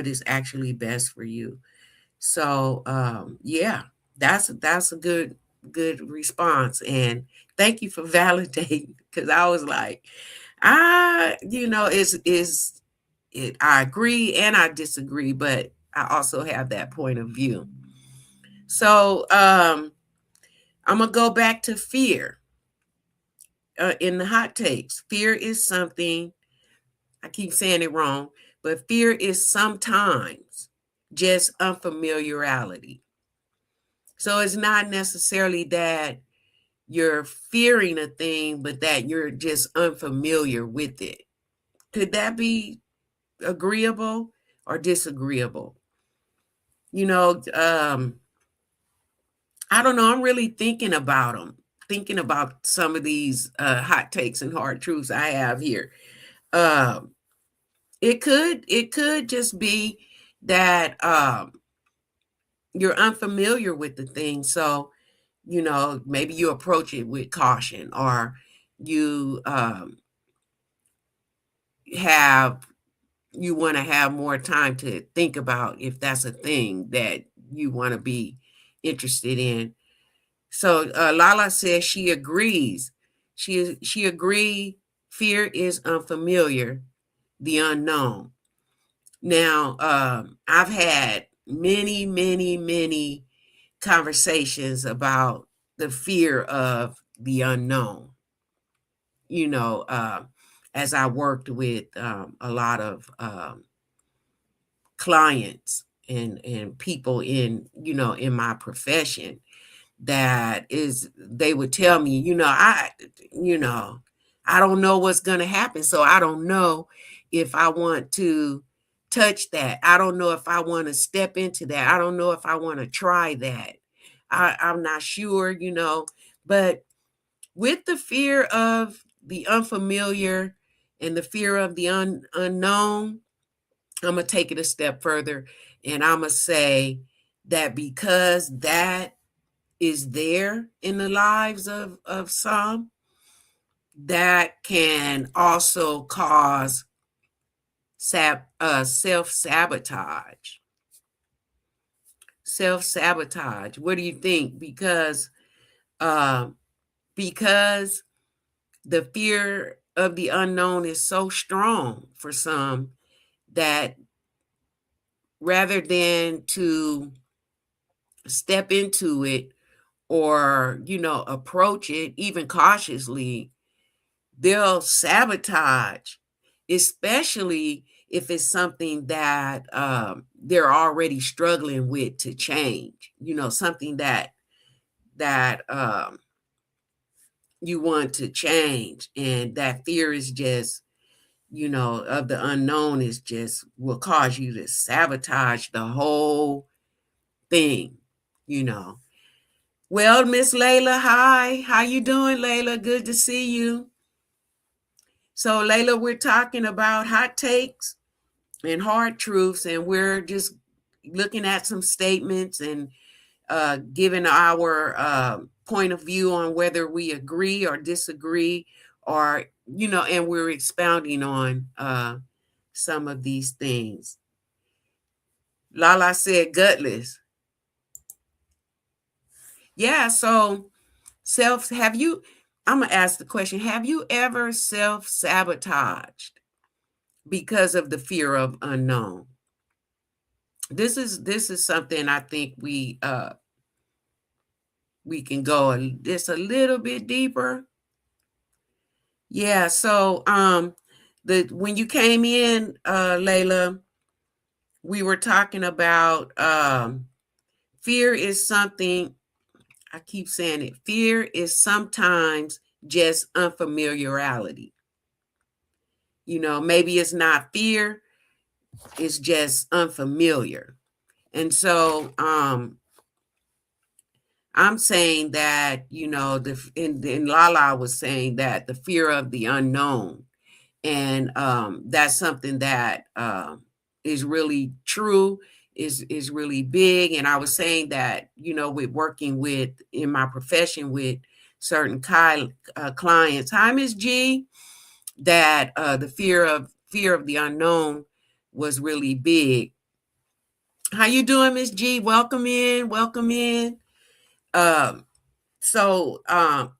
is actually best for you. So yeah, that's a good response. And thank you for validating, because I was like, is it, I agree and I disagree, but I also have that point of view. So I'm gonna go back to fear in the hot takes. Fear is something, I keep saying it wrong, but fear is sometimes just unfamiliarity. So it's not necessarily that you're fearing a thing, but that you're just unfamiliar with it. Could that be agreeable or disagreeable? You know, I don't know. I'm really thinking about them, thinking about some of these hot takes and hard truths I have here. Um, it could just be that you're unfamiliar with the thing, so maybe you approach it with caution, or you have you want to have more time to think about if that's a thing that you want to be interested in. So Lala says she agrees. She agreed. Fear is unfamiliar, the unknown. Now, I've had many, many, many conversations about the fear of the unknown. You know, as I worked with a lot of clients and people in my profession, that is, they would tell me, you know I don't know what's going to happen, so I don't know if I want to touch that. I don't know if I want to step into that. I don't know if I want to try that. I'm not sure, but with the fear of the unfamiliar and the fear of the unknown, I'm going to take it a step further, and I'm going to say that because that is there in the lives of some, that can also cause self-sabotage. Self-sabotage. What do you think? Uh, because the fear of the unknown is so strong for some, that rather than to step into it, or approach it even cautiously, they'll sabotage, especially if it's something that they're already struggling with to change. Something that you want to change, and that fear is just, of the unknown, is just will cause you to sabotage the whole thing. you know well, Miss Layla, hi, how you doing, Layla? Good to see you. So, Layla, we're talking about hot takes and hard truths, and we're just looking at some statements and giving our point of view on whether we agree or disagree, or, and we're expounding on some of these things. Lala said gutless. Yeah, so have you, I'm going to ask the question, have you ever self-sabotaged because of the fear of unknown. This is something I think we can go just a little bit deeper. Yeah, so the when you came in, Layla, we were talking about fear is something, I keep saying it, fear is sometimes just unfamiliarity. Maybe it's not fear, it's just unfamiliar. And so I'm saying that, and Lala was saying that the fear of the unknown. And that's something that is really true, is really big. And I was saying that, with working with in my profession with certain clients. Hi, Miss G. That the fear of the unknown was really big. How you doing, Miss G? Welcome in. Welcome in. Um, so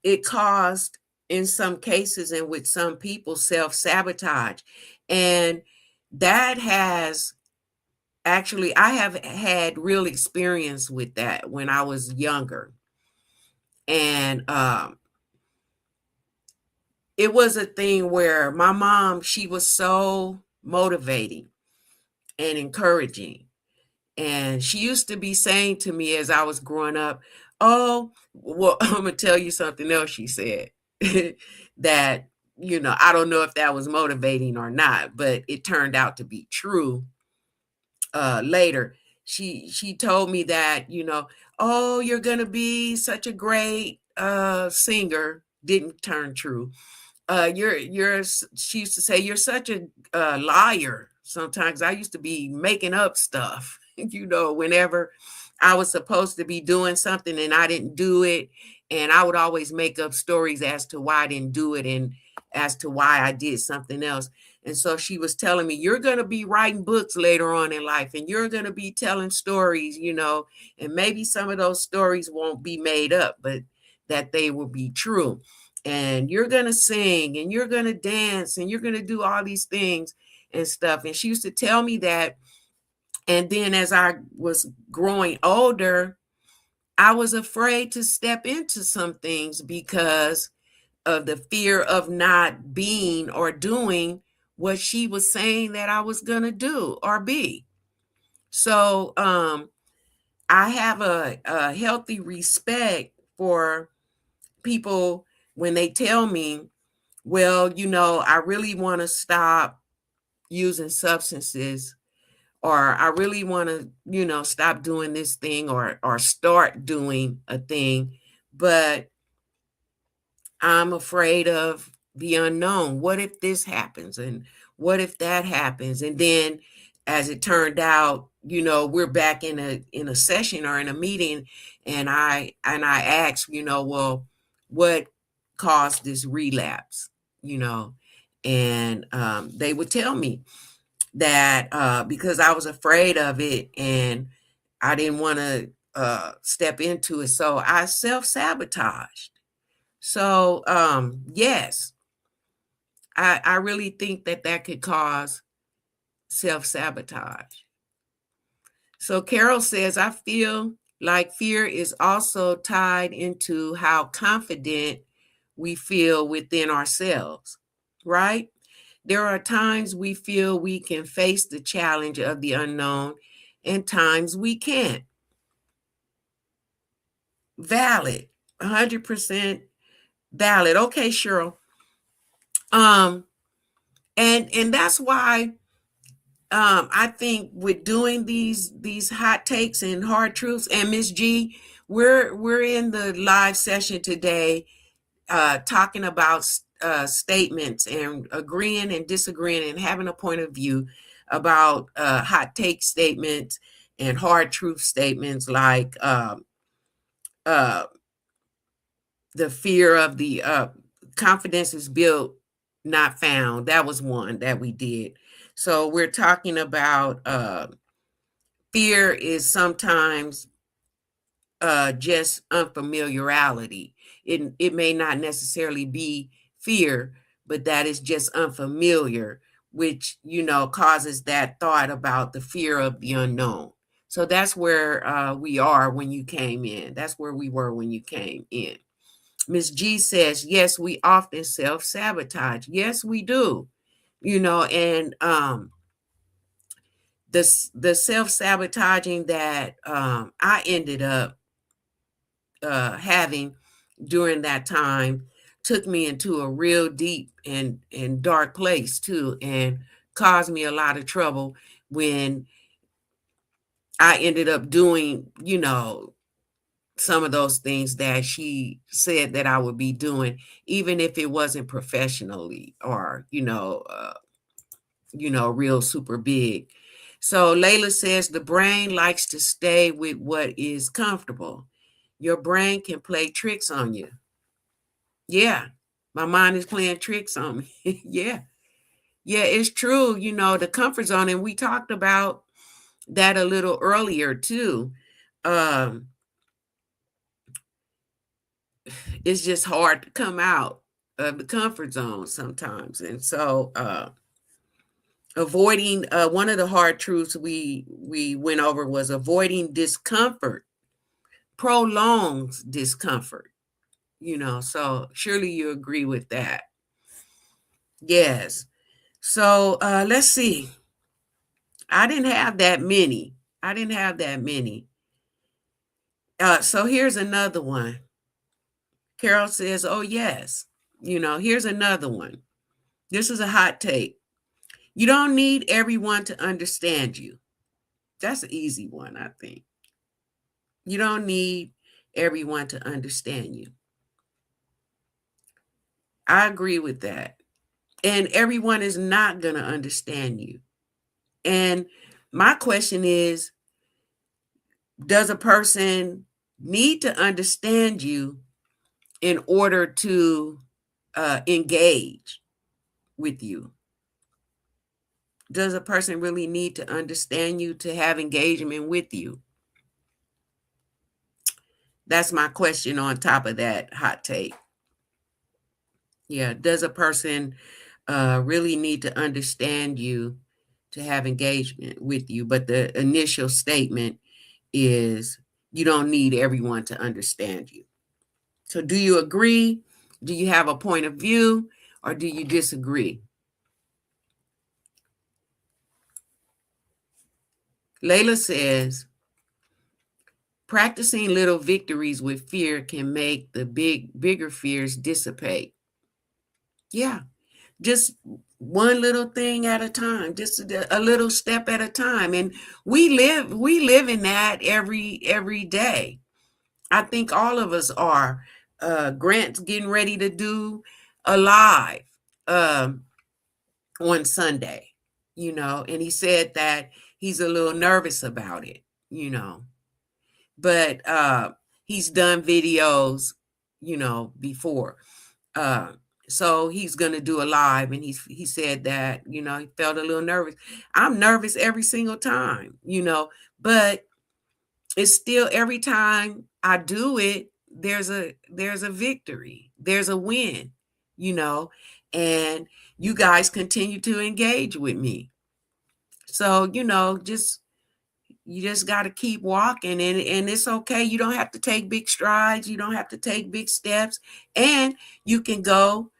it caused, in some cases and with some people, self-sabotage. And that has actually, I have had real experience with that when I was younger. And it was a thing where my mom, she was so motivating and encouraging. And she used to be saying to me as I was growing up, oh, well, I'm going to tell you something else she said that, I don't know if that was motivating or not, but it turned out to be true later. She told me that, oh, you're going to be such a great singer. Didn't turn true. You're She used to say, you're such a liar. Sometimes I used to be making up stuff, whenever I was supposed to be doing something and I didn't do it. And I would always make up stories as to why I didn't do it and as to why I did something else. And so she was telling me, you're going to be writing books later on in life and you're going to be telling stories, and maybe some of those stories won't be made up, but that they will be true. And you're going to sing and you're going to dance and you're going to do all these things and stuff. And she used to tell me that. And then as I was growing older, I was afraid to step into some things because of the fear of not being or doing what she was saying that I was going to do or be. So I have a healthy respect for people when they tell me, well, I really want to stop using substances, or I really want to, stop doing this thing or start doing a thing, but I'm afraid of the unknown. What if this happens? And what if that happens? And then as it turned out, we're back in a session or in a meeting, and I asked, well, what caused this relapse? You know, and they would tell me that because I was afraid of it and I didn't want to step into it, so I self-sabotaged. So yes, I really think that could cause self-sabotage. So Carol says, I feel like fear is also tied into how confident we feel within ourselves, right? There are times we feel we can face the challenge of the unknown and times we can't. Valid. 100% valid. Okay, Cheryl. Um, and that's why I think with doing these hot takes and hard truths, and Miss G, we're in the live session today talking about statements and agreeing and disagreeing and having a point of view about hot take statements and hard truth statements like uh, the fear of the confidence is built, not found. That was one that we did. So we're talking about fear is sometimes just unfamiliarity. It may not necessarily be fear, but that is just unfamiliar which, causes that thought about the fear of the unknown. So that's where we are when you came in. That's where we were when you came in. Miss G says, yes, we often self-sabotage. Yes, we do. And the self-sabotaging that I ended up having during that time took me into a real deep and dark place too, and caused me a lot of trouble when I ended up doing, some of those things that she said that I would be doing, even if it wasn't professionally or, real super big. So Layla says the brain likes to stay with what is comfortable. Your brain can play tricks on you. Yeah, my mind is playing tricks on me. Yeah. Yeah, it's true. The comfort zone, and we talked about that a little earlier too. Um, it's just hard to come out of the comfort zone sometimes. And so avoiding one of the hard truths we went over was avoiding discomfort prolongs discomfort. So surely you agree with that. Yes. So let's see. I didn't have that many. So here's another one. Carol says, oh, yes. Here's another one. This is a hot take. You don't need everyone to understand you. That's an easy one, I think. You don't need everyone to understand you. I agree with that. And everyone is not going to understand you. And my question is, does a person need to understand you in order to engage with you? Does a person really need to understand you to have engagement with you? That's my question on top of that hot take. Yeah, does a person really need to understand you to have engagement with you? But the initial statement is you don't need everyone to understand you. So do you agree? Do you have a point of view, or do you disagree? Layla says, practicing little victories with fear can make the bigger fears dissipate. Yeah, just one little thing at a time, just a little step at a time. And we live in that every day. I think all of us are. Grant's getting ready to do a live on Sunday, and he said that he's a little nervous about it, but he's done videos, before. Uh, so he's going to do a live, and he said that, he felt a little nervous. I'm nervous every single time, but it's still every time I do it, there's a victory, there's a win, and you guys continue to engage with me. So, you just got to keep walking, and it's okay. You don't have to take big strides. You don't have to take big steps, and you can go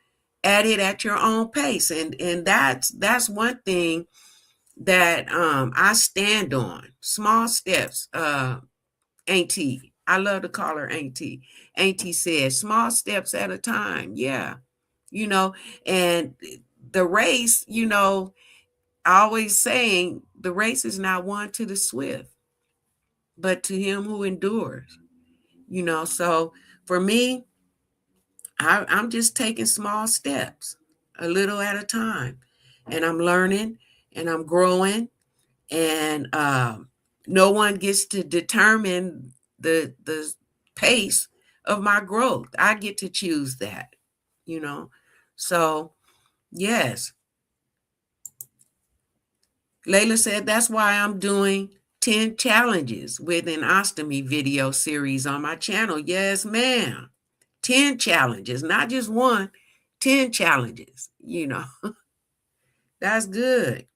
at it at your own pace. And that's one thing that I stand on. Small steps. Auntie, I love to call her Auntie. Auntie says small steps at a time. Yeah, and the race, always saying the race is not won to the swift, but to him who endures. So for me, I'm just taking small steps, a little at a time, and I'm learning and I'm growing, and no one gets to determine the pace of my growth. I get to choose that, So yes, Layla said, that's why I'm doing 10 challenges with an ostomy video series on my channel. Yes, ma'am. 10 challenges, not just one, 10 challenges, That's good.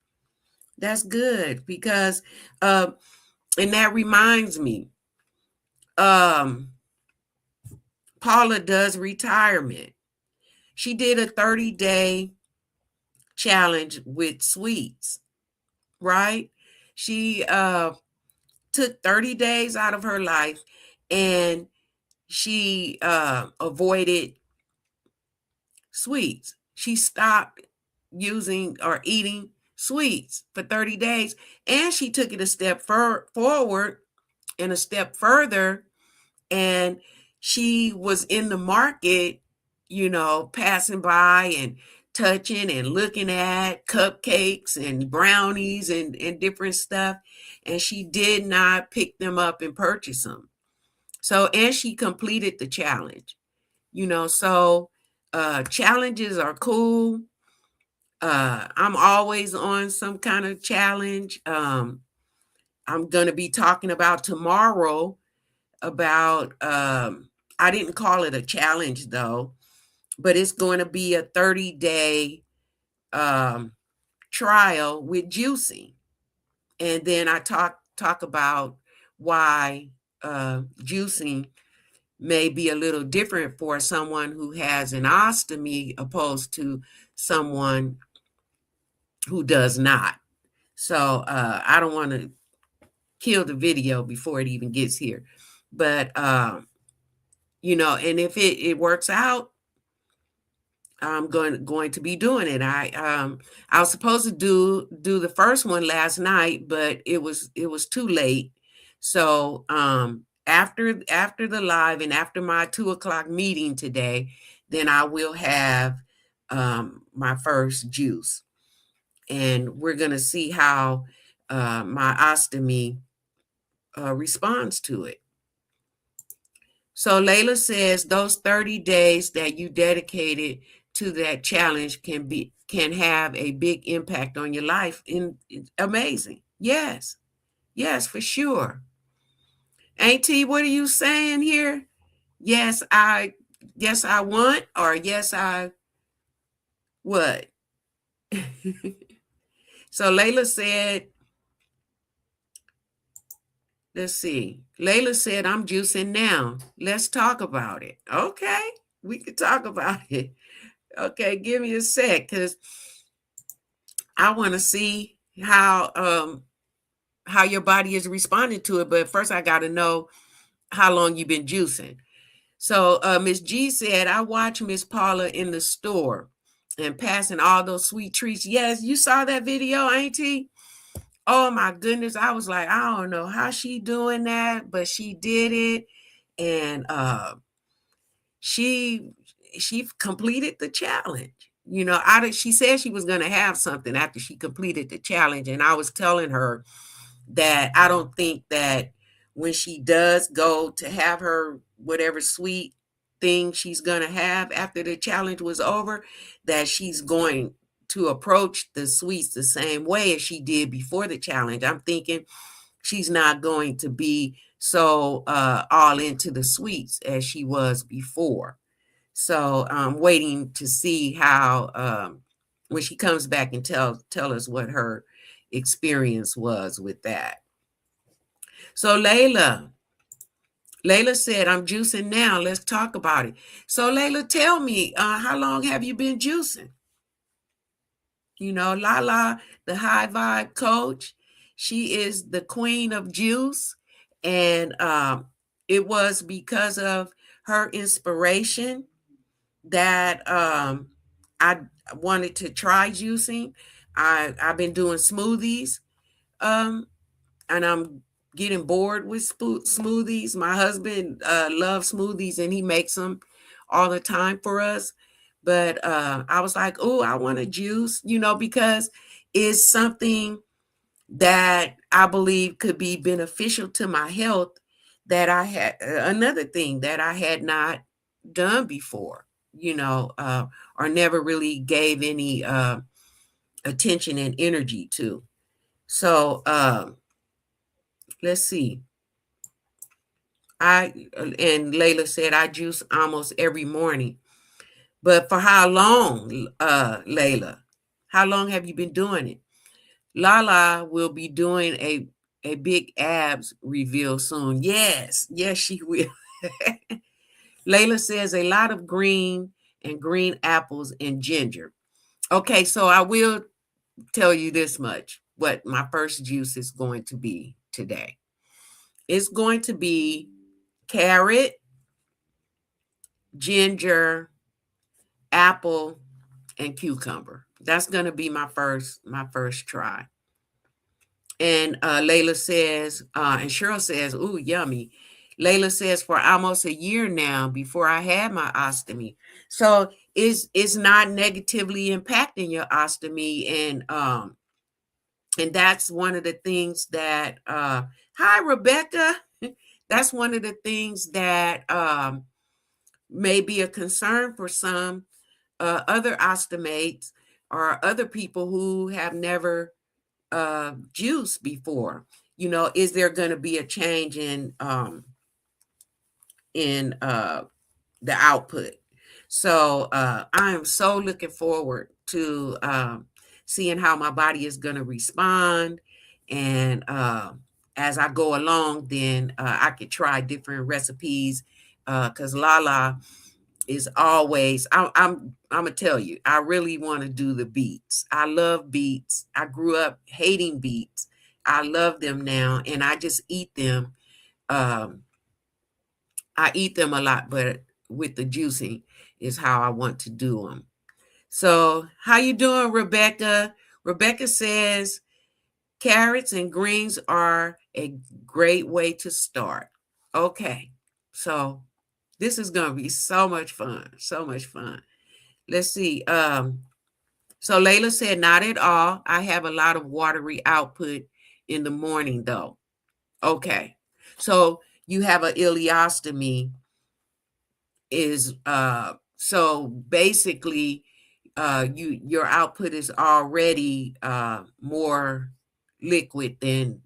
That's good because, uh, and that reminds me, um, Paula does retirement. She did a 30-day challenge with sweets, right? She took 30 days out of her life and she avoided sweets. She stopped using or eating sweets for 30 days. And she took it a step forward and a step further. And she was in the market, passing by and touching and looking at cupcakes and brownies and different stuff. And she did not pick them up and purchase them. So, and she completed the challenge. So challenges are cool. I'm always on some kind of challenge. I'm going to be talking about tomorrow about, I didn't call it a challenge though, but it's going to be a 30-day trial with juicing. And then I talk about why juicing may be a little different for someone who has an ostomy opposed to someone who does not. So I don't want to kill the video before it even gets here. But, and if it works out, I'm going to be doing it. I was supposed to do the first one last night, but it was too late. So after the live and after my 2:00 meeting today, then I will have my first juice, and we're gonna see how my ostomy responds to it. So Layla says those 30 days that you dedicated to that challenge can have a big impact on your life. Amazing. Yes. Yes, for sure. Auntie, what are you saying here? Yes, I want, or yes, I what? So Layla said, let's see. Layla said, I'm juicing now. Let's talk about it. Okay, we could talk about it. Okay, give me a sec, because I want to see how your body is responding to it. But first, I got to know how long you've been juicing. So Miss G said, I watched Miss Paula in the store and passing all those sweet treats. Yes, you saw that video, Auntie? Oh my goodness. I was like, I don't know how she doing that, but she did it. And she completed the challenge. She said she was going to have something after she completed the challenge. And I was telling her that I don't think that when she does go to have her whatever sweet thing she's going to have after the challenge was over, that she's going to approach the sweets the same way as she did before the challenge. I'm thinking she's not going to be so all into the sweets as she was before. So I'm waiting to see how when she comes back and tell us what her experience was with that. So Layla said, I'm juicing now. Let's talk about it. So Layla, tell me, how long have you been juicing? Lala, the high vibe coach, she is the queen of juice. And it was because of her inspiration that I wanted to try juicing. I've been doing smoothies, and I'm getting bored with smoothies. My husband loves smoothies, and he makes them all the time for us. But I was like, oh, I want a juice, because it's something that I believe could be beneficial to my health, that I had another thing that I had not done before, or never really gave any attention and energy to. So let's see. And Layla said I juice almost every morning. But for how long, Layla? How long have you been doing it? Lala will be doing a big abs reveal soon. Yes, yes, she will. Layla says a lot of green apples and ginger. Okay, so I will tell you this much what my first juice is going to be today. It's going to be carrot, ginger, apple, and cucumber. That's going to be my first try. And Layla says, and Cheryl says, ooh, yummy. Layla says, for almost a year now before I had my ostomy. So it's not negatively impacting your ostomy. And that's one of the things that hi Rebecca. That's one of the things that may be a concern for some other ostomates or other people who have never juice before. Is there going to be a change in the output? So I am so looking forward to seeing how my body is going to respond. And as I go along, then I could try different recipes because Lala is always, I'm gonna tell you, I really want to do the beets. I love beets. I grew up hating beets. I love them now, and I just eat them. Um, I eat them a lot, but with the juicing is how I want to do them. So, how you doing, Rebecca? Rebecca says carrots and greens are a great way to start. Okay, so this is gonna be so much fun, so much fun. Let's see. So Layla said, not at all. I have a lot of watery output in the morning, though. Okay. So you have a ileostomy is so basically your output is already more liquid than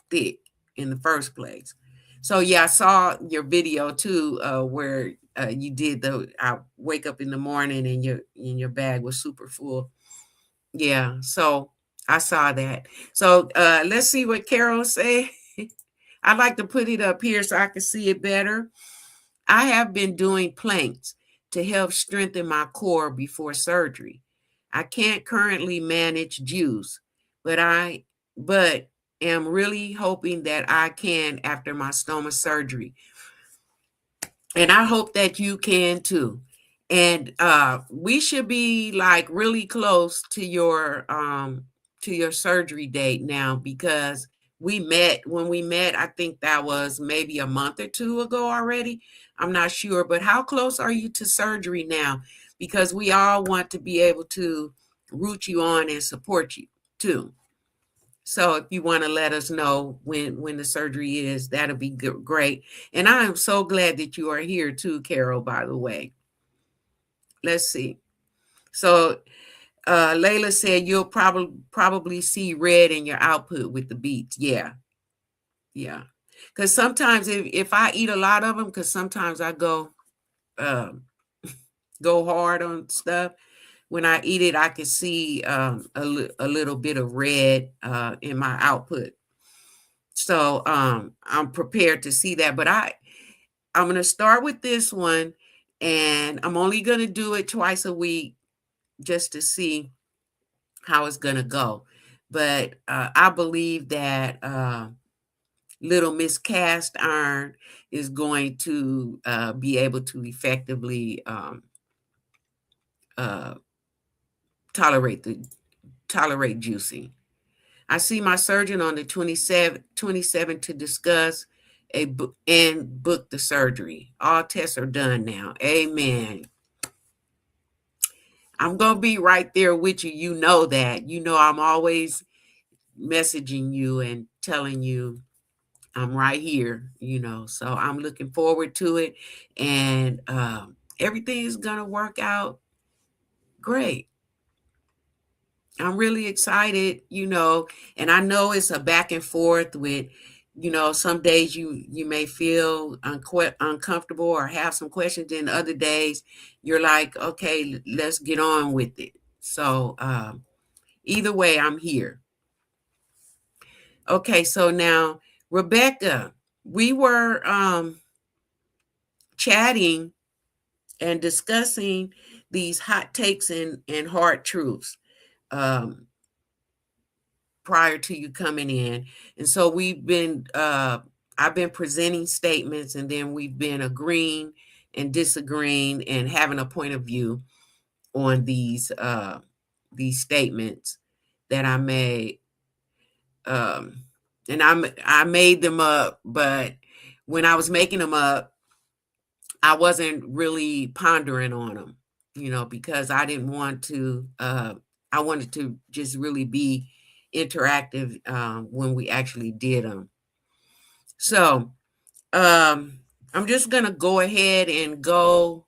thick in the first place. So yeah, I saw your video too, where you did I wake up in the morning and your bag was super full. Yeah, so I saw that. So let's see what Carol said. I'd like to put it up here so I can see it better. I have been doing planks to help strengthen my core before surgery. I can't currently manage juice, but but am really hoping that I can after my stoma surgery. And I hope that you can too. And we should be like really close to your surgery date now because when we met, I think that was maybe a month or two ago already. I'm not sure, but how close are you to surgery now? Because we all want to be able to root you on and support you too. So if you want to let us know when the surgery is, that'll be great. And I am so glad that you are here too, Carol, by the way. Let's see. So Layla said you'll probably see red in your output with the beets. Yeah. Yeah. Because sometimes if I eat a lot of them, because sometimes I um, go hard on stuff. When I eat it, I can see a little bit of red in my output. So I'm prepared to see that. But I'm going to start with this one, and I'm only going to do it twice a week just to see how it's going to go. But I believe that Little Miss Cast Iron is going to be able to effectively uh, tolerate juicing. I see my surgeon on the 27th to discuss and book the surgery. All tests are done now. Amen. I'm going to be right there with you. You know that. You know I'm always messaging you and telling you I'm right here, So I'm looking forward to it. And everything is going to work out great. I'm really excited, and I know it's a back and forth with, some days you may feel uncomfortable or have some questions, and other days you're like, okay, let's get on with it. So either way, I'm here. Okay, so now, Rebecca, we were chatting and discussing these hot takes and hard truths um, prior to you coming in. And so I've been presenting statements, and then we've been agreeing and disagreeing and having a point of view on these statements that I made. And I made them up, but when I was making them up, I wasn't really pondering on them, because I didn't want to. I wanted to just really be interactive when we actually did them. So I'm just gonna go ahead and go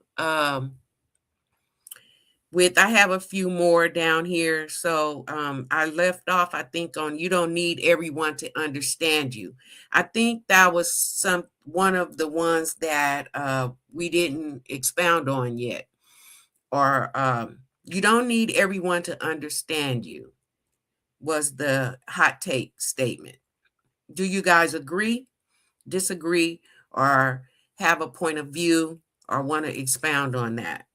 I have a few more down here. So I left off, I think, on you don't need everyone to understand you. I think that was one of the ones that we didn't expound on yet. Or you don't need everyone to understand you was the hot take statement. Do you guys agree, disagree, or have a point of view or want to expound on that?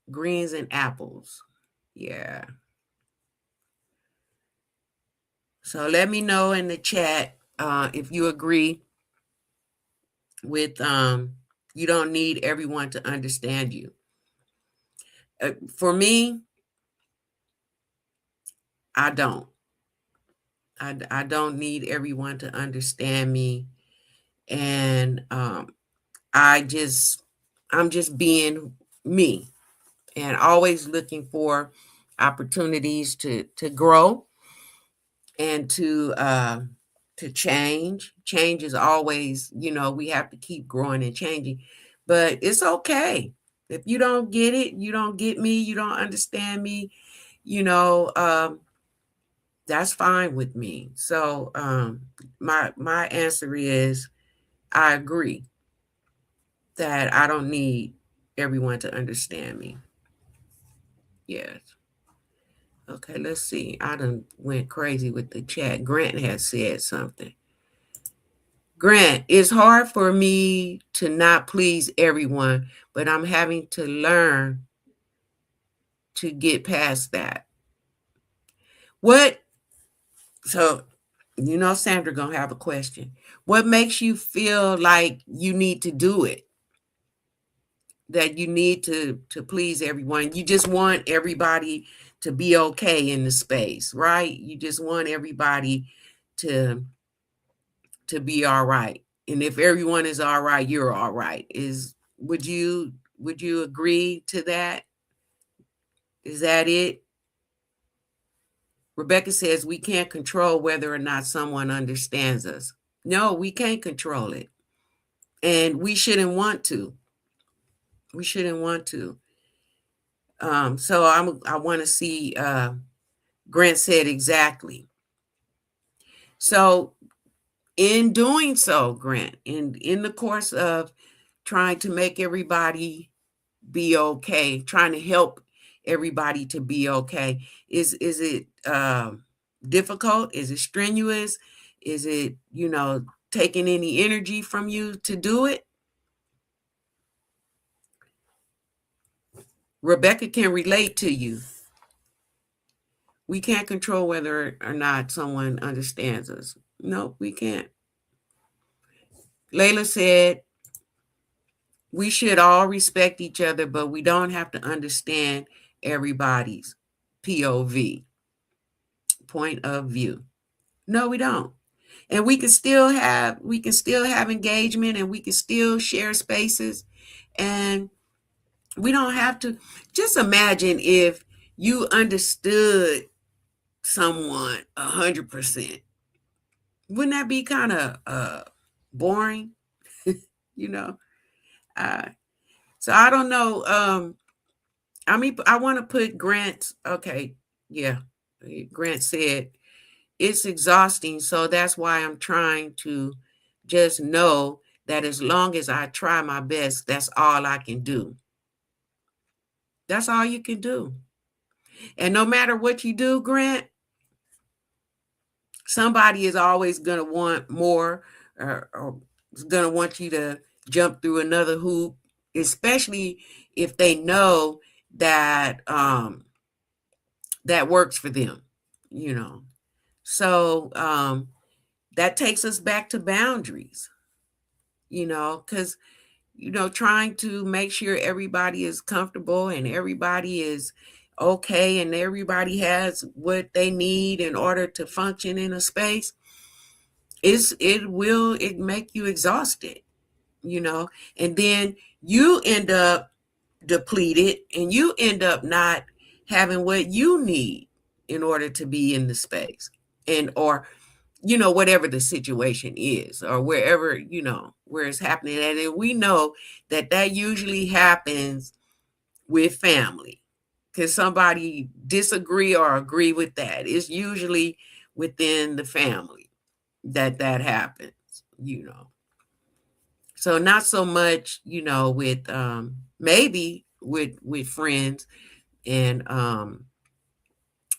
Greens and apples. Yeah. So let me know in the chat if you agree with you don't need everyone to understand you. For me, I don't. I don't need everyone to understand me, and I'm just being me, and always looking for opportunities to grow and to change. Change is always, we have to keep growing and changing. But it's okay. If you don't get it, you don't get me, you don't understand me, you know, um, that's fine with me. So my answer is I agree that I don't need everyone to understand me. Yes. Okay, let's see. I done went crazy with the chat. Grant has said something. Grant, it's hard for me to not please everyone, but I'm having to learn to get past that. What? So, Sandra gonna have a question. What makes you feel like you need to do it? That you need to please everyone? You just want everybody to be okay in the space, right? You just want everybody to be all right. And if everyone is all right, you're all right. Would you agree to that? Is that it? Rebecca says we can't control whether or not someone understands us. No, we can't control it. And we shouldn't want to. We shouldn't want to. So I want to see Grant said exactly. So in doing so, Grant, in the course of trying to make everybody be okay, trying to help everybody to be okay, is it difficult? Is it strenuous? Is it, taking any energy from you to do it? Rebecca can relate to you. We can't control whether or not someone understands us. No, we can't. Layla said, we should all respect each other, but we don't have to understand everybody's POV, point of view. No, we don't. And we can still have engagement, and we can still share spaces, and we don't have to. Just imagine if you understood someone 100%. Wouldn't that be kind of boring? you know uh so I don't know. I want to put Grant. Okay, yeah, Grant said it's exhausting, so that's why I'm trying to just know that as long as I try my best, that's all I can do. That's all you can do. And no matter what you do, Grant, somebody is always going to want more, or is going to want you to jump through another hoop, especially if they know that that works for them, you know. So that takes us back to boundaries, because trying to make sure everybody is comfortable and everybody is okay and everybody has what they need in order to function in a space, it make you exhausted, you know, and then you end up depleted and you end up not having what you need in order to be in the space, and or whatever the situation is, or wherever, where it's happening. And then we know that that usually happens with family. Can somebody disagree or agree with that? It's usually within the family that happens, you know. So not so much, with maybe with friends and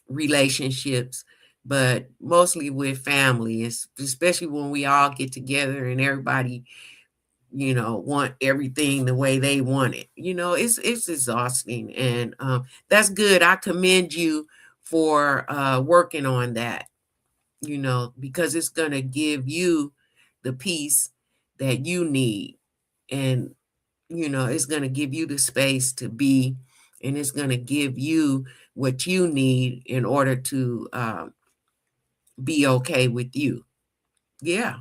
relationships, but mostly with family, especially when we all get together and everybody, want everything the way they want it. It's exhausting, and that's good. I commend you for working on that, because it's going to give you the peace that you need. And, it's going to give you the space to be, and it's going to give you what you need in order to be okay with you. Yeah.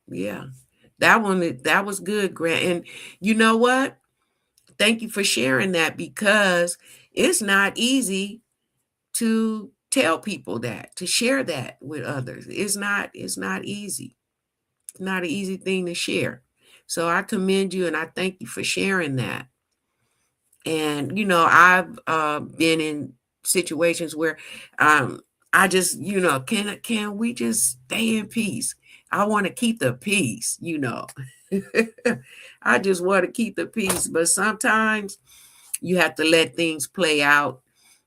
Yeah. That was good, Grant. And you know what? Thank you for sharing that, because it's not easy to tell people that, to share that with others. It's not easy. It's not an easy thing to share. So I commend you and I thank you for sharing that. And I've been in situations where I just, can we just stay in peace? I want to keep the peace. I just want to keep the peace, but sometimes you have to let things play out,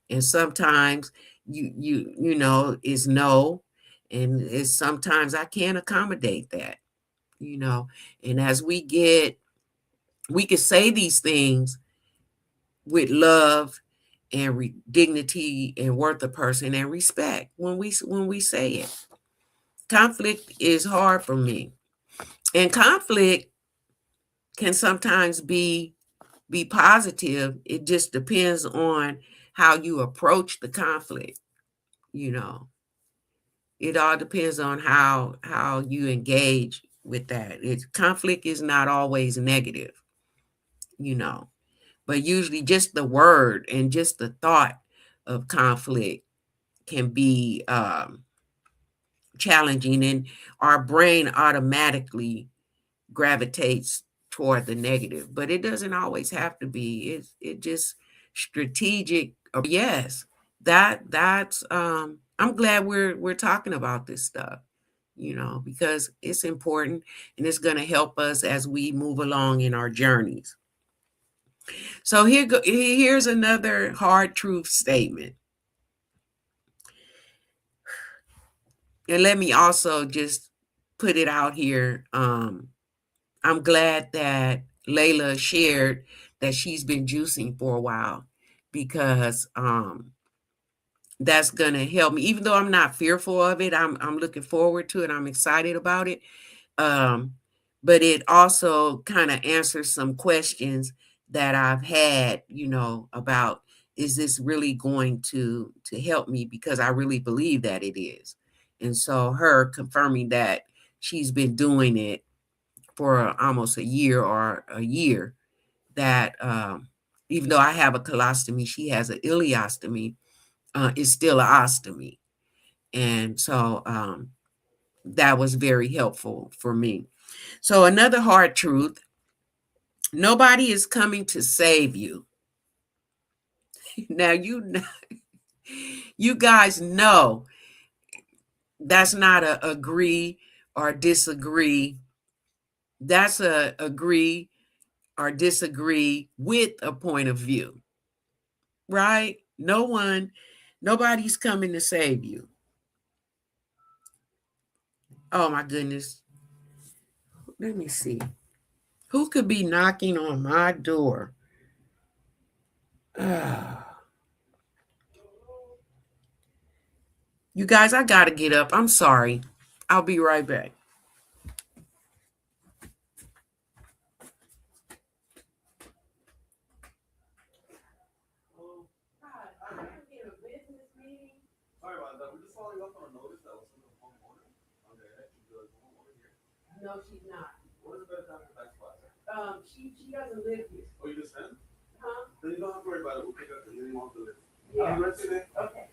and sometimes is no, and it's sometimes I can't accommodate that. And as we can say these things with love and dignity and worth a person and respect when we say it. Conflict is hard for me, and conflict can sometimes be positive. It just depends on how you approach the conflict. you know it all depends on how you engage with that. Conflict is not always negative, you know but usually just the word and just the thought of conflict can be challenging, and our brain automatically gravitates toward the negative, but it doesn't always have to be. It just strategic. Yes, that's I'm glad we're talking about this stuff, because it's important, and it's going to help us as we move along in our journeys. So here's another hard truth statement. And let me also just put it out here. I'm glad that Layla shared that she's been juicing for a while, because that's gonna help me. Even though I'm not fearful of it, I'm looking forward to it. I'm excited about it. Um, but it also kind of answers some questions that I've had, about, is this really going to help me? Because I really believe that it is. And so her confirming that she's been doing it for almost a year, that even though I have a colostomy, she has an ileostomy, it's still an ostomy. And so that was very helpful for me. So another hard truth: nobody is coming to save you. Now you guys know that's not a agree or disagree. That's a agree or disagree with a point of view. right? Nobody's coming to save you. Oh my goodness. Let me see. Who could be knocking on my door? You guys, I gotta get up. I'm sorry. I'll be right back. Sorry about that. We're just following up on a notice that was sent to the homeowner. Okay, actually, the homeowner here. No, she's not. What is the better time for that spot? She doesn't live here. Oh, you just sent? Huh? Then you don't have to worry about it. We'll pick up the you won't do it. Yeah. Have a rest today. Okay.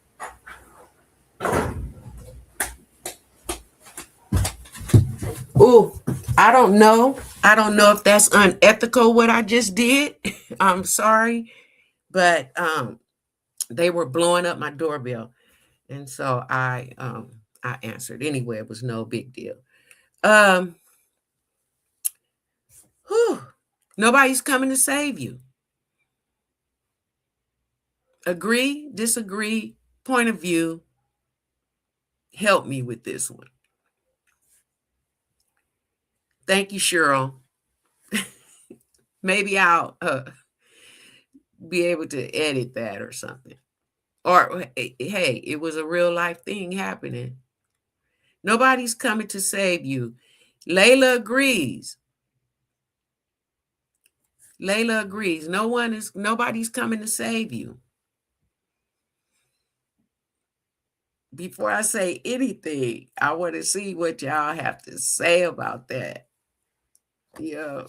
Oh, I don't know. I don't know if that's unethical what I just did. I'm sorry, but they were blowing up my doorbell, and so I answered anyway. It was no big deal. Um, whew, nobody's coming to save you. Agree, disagree, point of view. Help me with this one. Thank you, Cheryl. Maybe I'll be able to edit that or something. Or hey, it was a real life thing happening. Nobody's coming to save you. Layla agrees. Layla agrees. Nobody's coming to save you. Before I say anything, I want to see what y'all have to say about that. Yeah.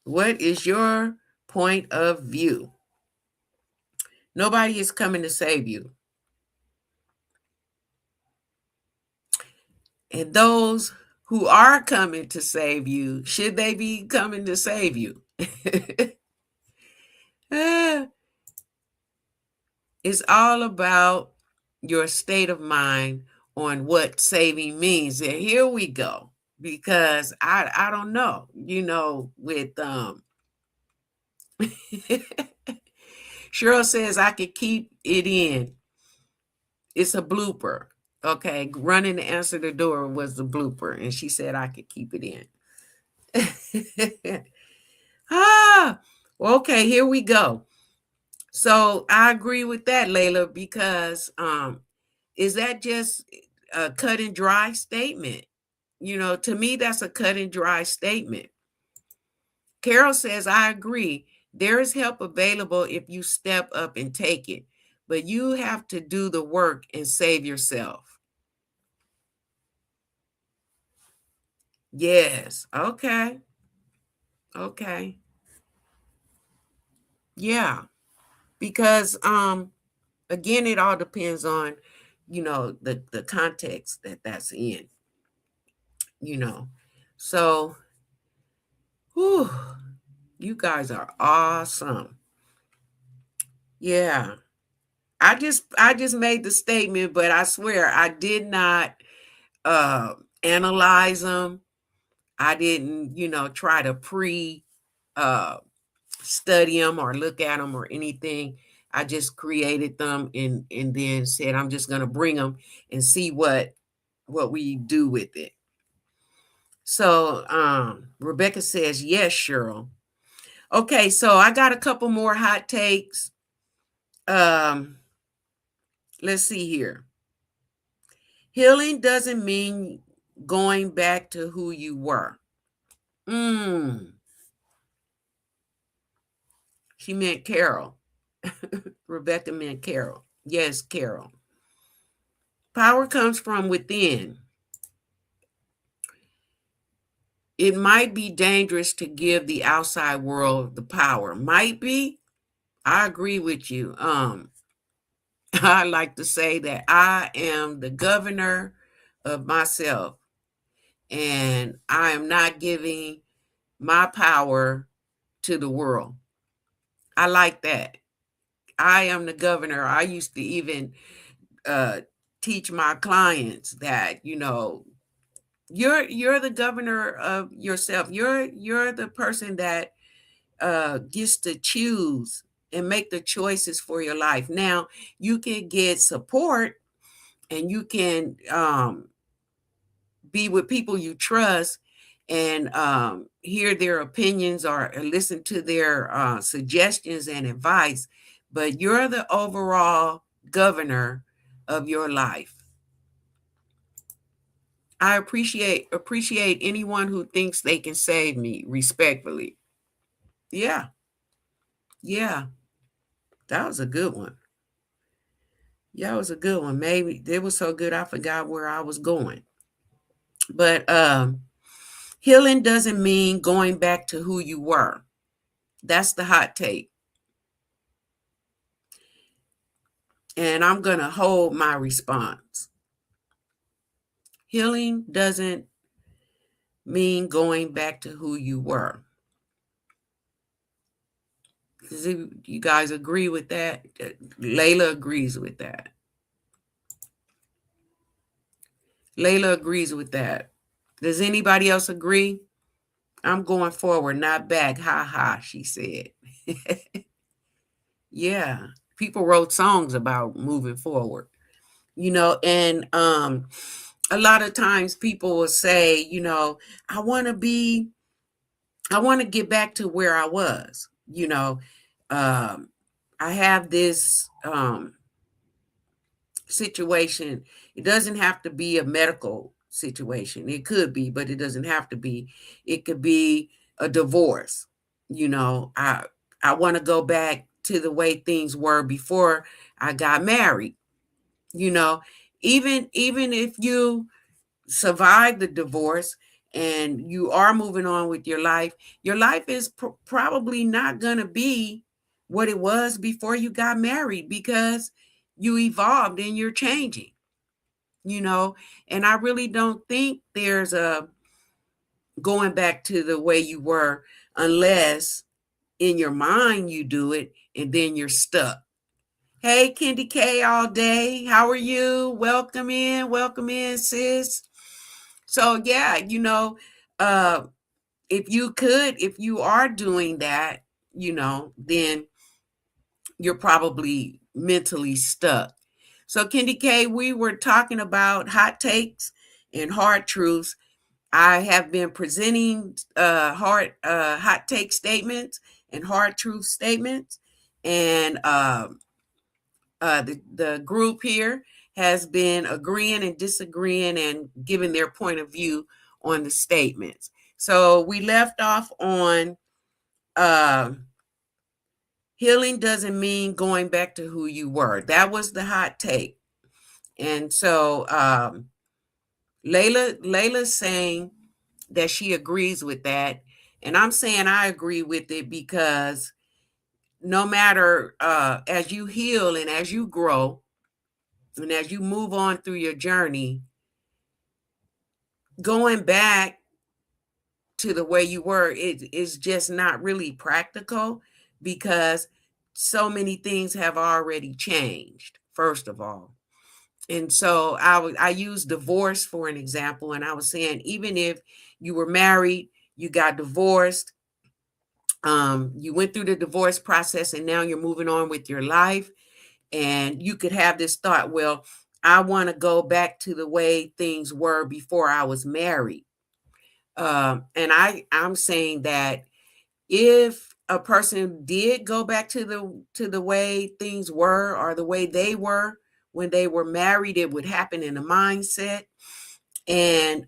What is your point of view? Nobody is coming to save you. And those who are coming to save you, should they be coming to save you? It's all about your state of mind on what saving means. And here we go. Because I don't know, with Cheryl says I could keep it in. It's a blooper. Okay, running to answer the door was the blooper, and she said I could keep it in. Okay, here we go. So I agree with that, Layla, because is that just a cut and dry statement? To me, that's a cut and dry statement. Carol says, I agree. There is help available if you step up and take it, but you have to do the work and save yourself. Yes. Okay. Okay. Yeah. Because again, it all depends on, the context that's in, So, whew, you guys are awesome. Yeah. I just made the statement, but I swear I did not analyze them. I didn't, try to uh study them or look at them or anything. I just created them and then said I'm just going to bring them and see what we do with it. So Rebecca says, yes, Cheryl. Okay, so I got a couple more hot takes. Let's see here. Healing doesn't mean going back to who you were. She meant Carol. Rebecca meant Carol. Yes, Carol. Power comes from within. It might be dangerous to give the outside world the power. Might be. I agree with you. I like to say that I am the governor of myself, and I am not giving my power to the world. I like that. I am the governor. I used to even teach my clients that, you're the governor of yourself. You're the person that gets to choose and make the choices for your life. Now, you can get support and you can be with people you trust and hear their opinions or listen to their suggestions and advice, but you're the overall governor of your life. I appreciate anyone who thinks they can save me, respectfully. Yeah. Yeah. That was a good one. Yeah, it was a good one. Maybe it was so good I forgot where I was going. But healing doesn't mean going back to who you were. That's the hot take. And I'm going to hold my response. Healing doesn't mean going back to who you were. Does you guys agree with that? Layla agrees with that. Layla agrees with that. Does anybody else agree? I'm going forward, not back. Ha ha, she said. Yeah. People wrote songs about moving forward, and a lot of times people will say, I want to get back to where I was, I have this situation. It doesn't have to be a medical situation. It could be, but it doesn't have to be. It could be a divorce. I want to go back to the way things were before I got married. You know, even if you survive the divorce and you are moving on with your life is probably not going to be what it was before you got married, because you evolved and you're changing, and I really don't think there's a going back to the way you were, unless in your mind you do it and then you're stuck. Hey, Kendi K all day. How are you? Welcome in. Welcome in, sis. So yeah, uh if you are doing that, then you're probably mentally stuck. So Kendi K, we were talking about hot takes and hard truths. I have been presenting hot take statements and hard truth statements, and the group here has been agreeing and disagreeing and giving their point of view on the statements. So we left off on healing doesn't mean going back to who you were. That was the hot take. And so Layla's saying that she agrees with that. And I'm saying I agree with it, because no matter as you heal and as you grow and as you move on through your journey, going back to the way you were, it is just not really practical, because so many things have already changed, first of all. And so I used divorce for an example, and I was saying, even if you were married, you got divorced, you went through the divorce process, and now you're moving on with your life, and you could have this thought, well, I want to go back to the way things were before I was married. And I'm saying that if a person did go back to the way things were, or the way they were when they were married, it would happen in a mindset. And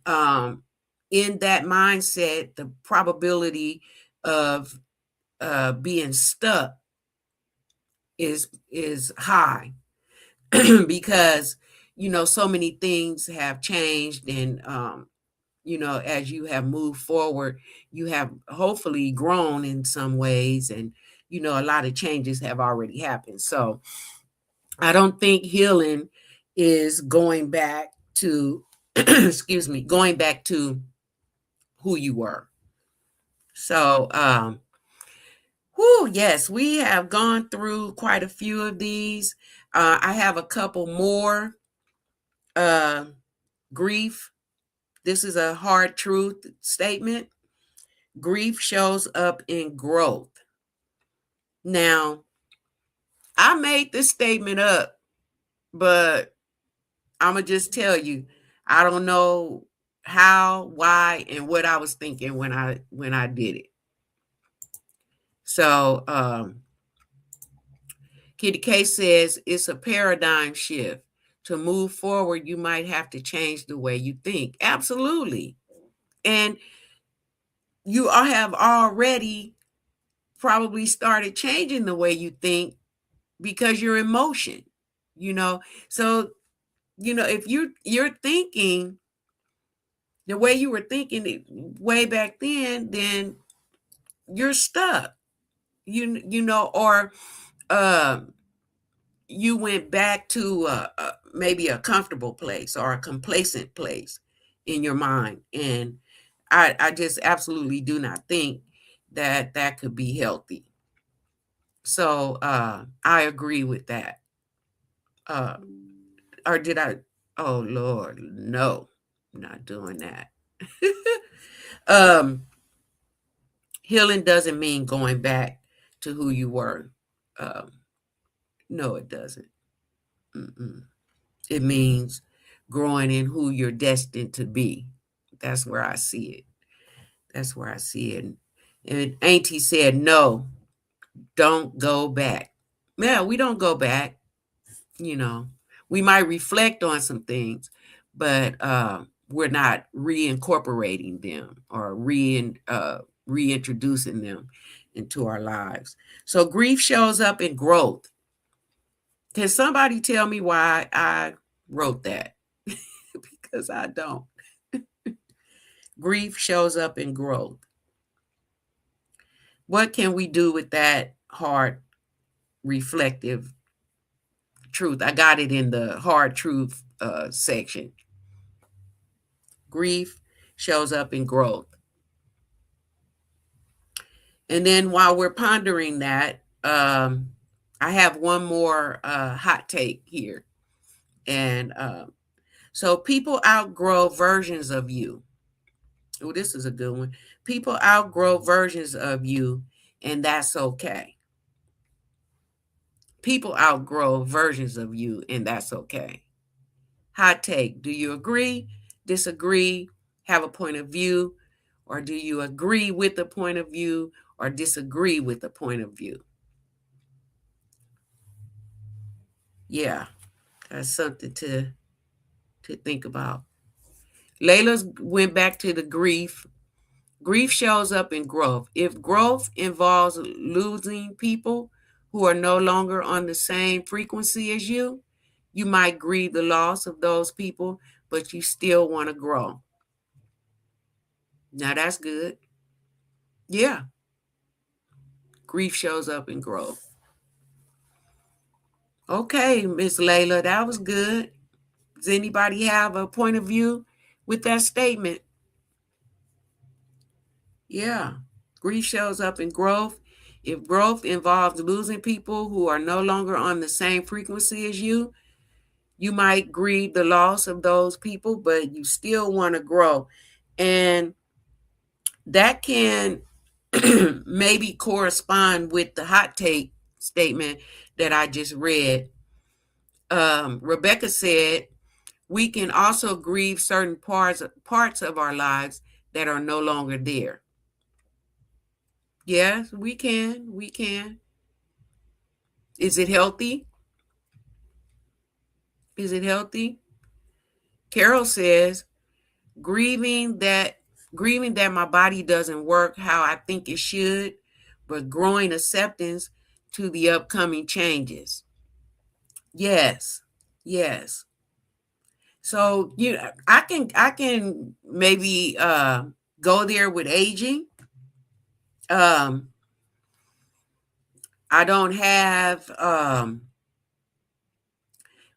in that mindset, the probability of being stuck is high, because so many things have changed, and as you have moved forward, you have hopefully grown in some ways, and a lot of changes have already happened. So I don't think healing is going back to excuse me, going back to who you were. So yes, we have gone through quite a few of these. I have a couple more. Grief. This is a hard truth statement. Grief shows up in growth. Now, I made this statement up, but I'm gonna just tell you, I don't know how, why, and what I was thinking when I did it. So Kitty K says it's a paradigm shift. To move forward, you might have to change the way you think. Absolutely. And you have already probably started changing the way you think because you're in motion, you know. So, if you're thinking the way you were thinking it way back then you're stuck. Or um you went back to maybe a comfortable place or a complacent place in your mind. And I just absolutely do not think that that could be healthy. So I agree with that. Uh, or did I? Oh, Lord, no, I'm not doing that. um, Healing doesn't mean going back to who you were. Um, no, it doesn't. Mm-mm. It means growing in who you're destined to be. That's where I see it. That's where I see it. And Auntie said, no, don't go back. Yeah, we don't go back. You know, we might reflect on some things, but we're not reincorporating them or reintroducing them into our lives. So grief shows up in growth. Can somebody tell me why I wrote that? Because I don't. Grief shows up in growth. What can we do with that hard, reflective truth? I got it in the hard truth section. Grief shows up in growth. And then while we're pondering that, I have one more hot take here. And so people outgrow versions of you. Oh, this is a good one. People outgrow versions of you, and that's okay. People outgrow versions of you, and that's okay. Hot take. Do you agree, disagree, have a point of view, or do you agree with the point of view or disagree with the point of view? Yeah, that's something to think about. Layla's went back to the grief. Grief shows up in growth. If growth involves losing people who are no longer on the same frequency as you, you might grieve the loss of those people, but you still want to grow. Now that's good. Yeah, grief shows up in growth. Okay, Miss Layla, that was good. Does anybody have a point of view with that statement? Yeah, grief shows up in growth. If growth involves losing people who are no longer on the same frequency as you might grieve the loss of those people, but you still want to grow. And that can maybe correspond with the hot take statement that I just read. Rebecca said, we can also grieve certain parts of our lives that are no longer there. Yes, we can. We can. Is it healthy? Is it healthy? Carol says, grieving that my body doesn't work how I think it should, but growing acceptance to the upcoming changes. Yes. Yes. So I can maybe go there with aging. Um I don't have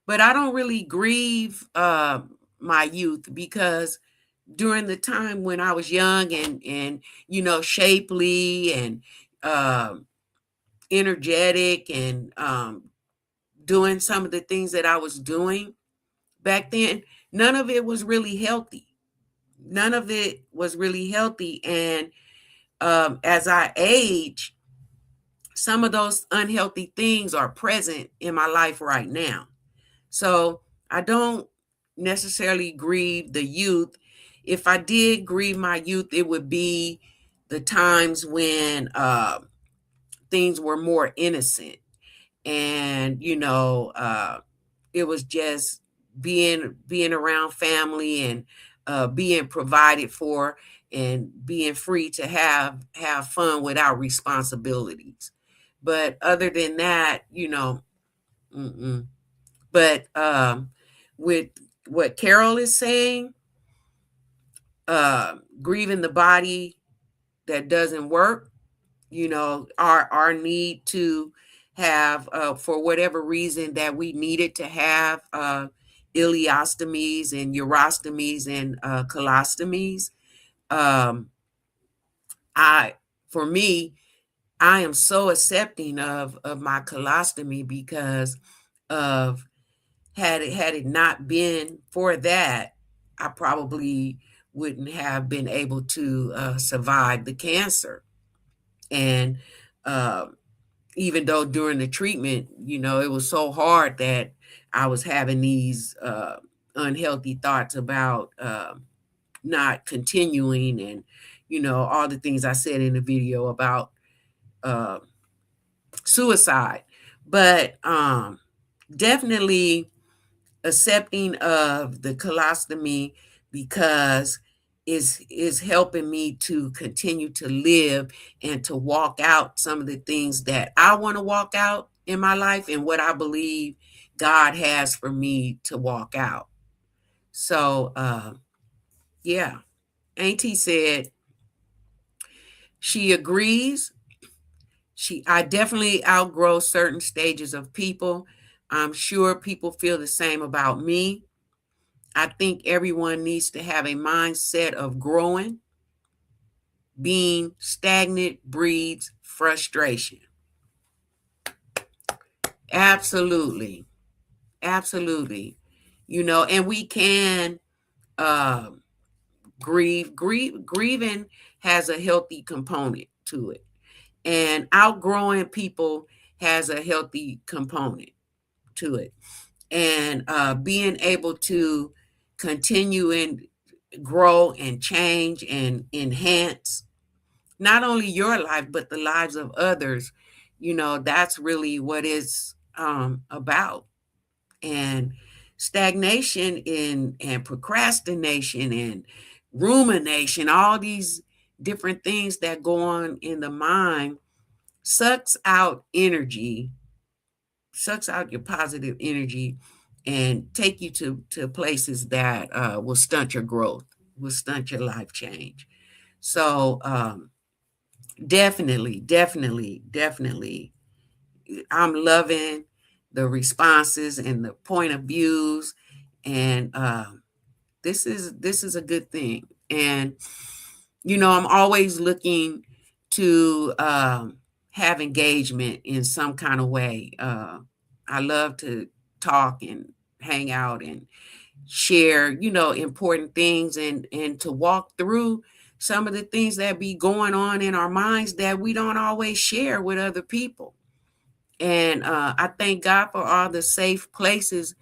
but I don't really grieve my youth because during the time when I was young and shapely and um energetic and doing some of the things that I was doing back then, none of it was really healthy. None of it was really healthy. And as I age, some of those unhealthy things are present in my life right now. So I don't necessarily grieve the youth. If I did grieve my youth, it would be the times when things were more innocent, and it was just being around family, and being provided for, and being free to have fun without responsibilities. But other than that, mm-mm. But with what Carol is saying, grieving the body that doesn't work, our need to have, for whatever reason that we needed to have, ileostomies and urostomies and colostomies. Um, I, for me, I am so accepting of my colostomy, because of, had it not been for that, I probably wouldn't have been able to survive the cancer. And even though during the treatment, it was so hard that I was having these unhealthy thoughts about not continuing, and all the things I said in the video about uh, suicide. But definitely accepting of the colostomy, because is helping me to continue to live and to walk out some of the things that I want to walk out in my life, and what I believe God has for me to walk out. So yeah, Auntie said she agrees. I definitely outgrow certain stages of people. I'm sure people feel the same about me. I think everyone needs to have a mindset of growing. Being stagnant breeds frustration. Absolutely. Absolutely. And we can uh, grieving has a healthy component to it. And outgrowing people has a healthy component to it. And being able to continue and grow and change and enhance not only your life, but the lives of others, that's really what it's about. And stagnation and procrastination and rumination, all these different things that go on in the mind, sucks out energy, sucks out your positive energy, and take you to places that will stunt your growth, will stunt your life change. So definitely, definitely, definitely, I'm loving the responses and the point of views, and this is a good thing. And I'm always looking to have engagement in some kind of way. I love to talk and hang out and share, important things, and to walk through some of the things that be going on in our minds that we don't always share with other people. And I thank God for all the safe places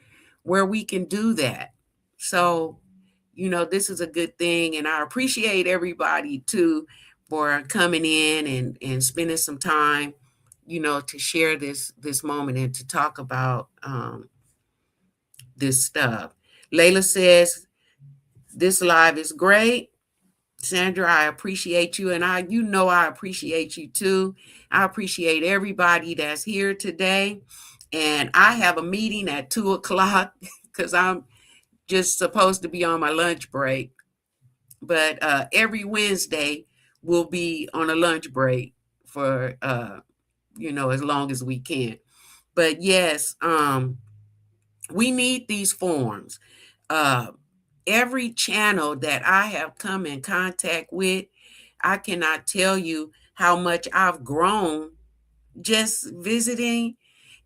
where we can do that. So, this is a good thing. And I appreciate everybody too for coming in and spending some time, to share this moment and to talk about this stuff. Layla says, this live is great. Sandra, I appreciate you, and I appreciate you too. I appreciate everybody that's here today. And I have a meeting at 2:00 because I'm just supposed to be on my lunch break. But every Wednesday we'll be on a lunch break for as long as we can. But yes, we need these forms. Uh, every channel that I have come in contact with, I cannot tell you how much I've grown just visiting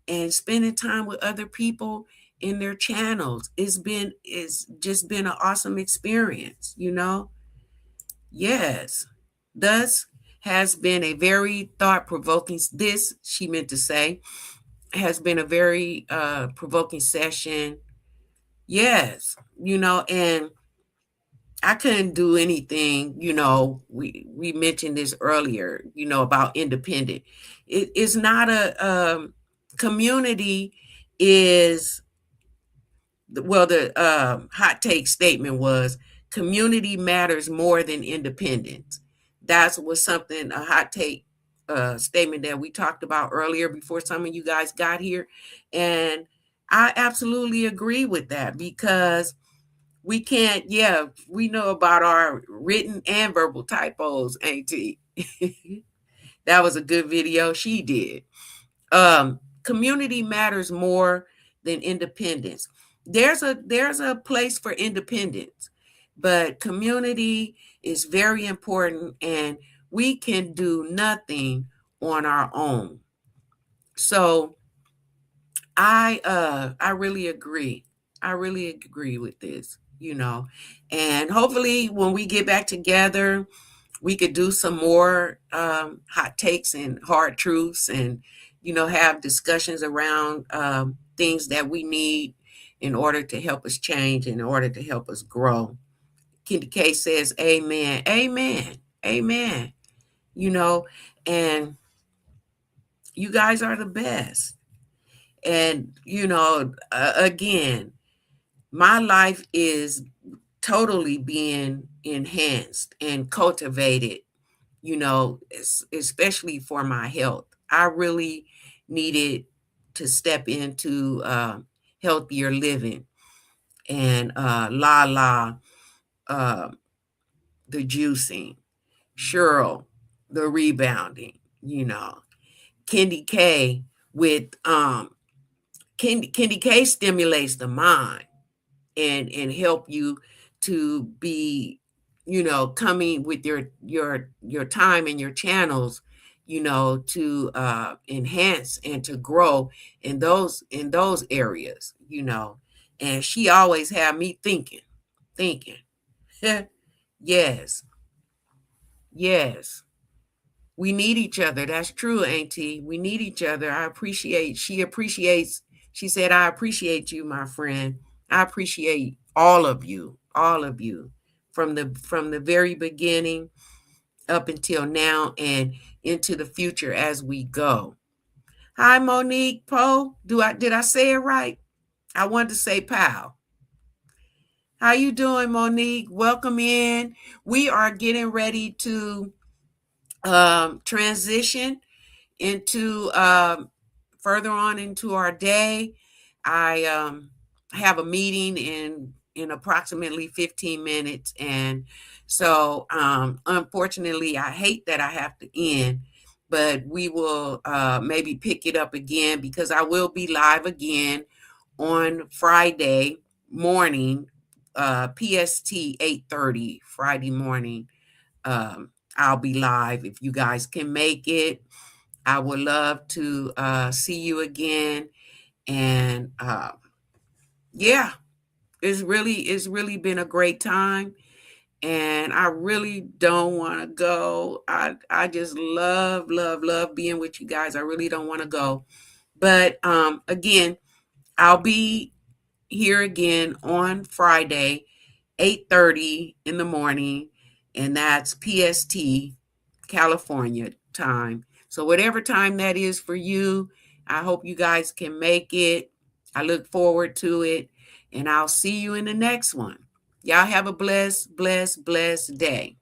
and spending time with other people in their channels. It's just been an awesome experience. Yes. Thus, has been a very thought-provoking, this, she meant to say, has been a very provoking session. Yes, and I couldn't do anything, we mentioned this earlier, about independent. It's not community is, well, the hot take statement was community matters more than independence. That was something, a hot take statement that we talked about earlier before some of you guys got here. And I absolutely agree with that, because we can't, yeah, we know about our written and verbal typos, ain't it? That was a good video she did. Community matters more than independence. There's a place for independence, but community is very important, and we can do nothing on our own. So I really agree. I really agree with this, and hopefully when we get back together, we could do some more hot takes and hard truths, and have discussions around things that we need in order to help us change, in order to help us grow. Kenny K says amen, amen, amen. And you guys are the best. And again, my life is totally being enhanced and cultivated, especially for my health. I really needed to step into healthier living. And uh, the juicing, Cheryl, the rebounding, Candy K with Candy K stimulates the mind and help you to be, coming with your time and your channels, to enhance and to grow in those areas, and she always had me thinking. Yes, yes, we need each other. That's true, Auntie. We need each other. She appreciates, she said, I appreciate you, my friend. I appreciate all of you, from the very beginning up until now and into the future as we go. Hi, Monique Poe. Did I say it right? I wanted to say pal. How you doing, Monique? Welcome in. We are getting ready to transition into further on into our day. I have a meeting in approximately 15 minutes, and so unfortunately, I hate that I have to end, but we will maybe pick it up again, because I will be live again on Friday morning, PST 8:30 Friday morning. I'll be live if you guys can make it. I would love to see you again. And yeah, it's really been a great time. And I really don't want to go. I just love, love, love being with you guys. I really don't want to go. But again, I'll be here again on Friday, 8:30 in the morning, and that's PST California time. So whatever time that is for you, I hope you guys can make it. I look forward to it, and I'll see you in the next one. Y'all have a blessed, blessed, blessed day.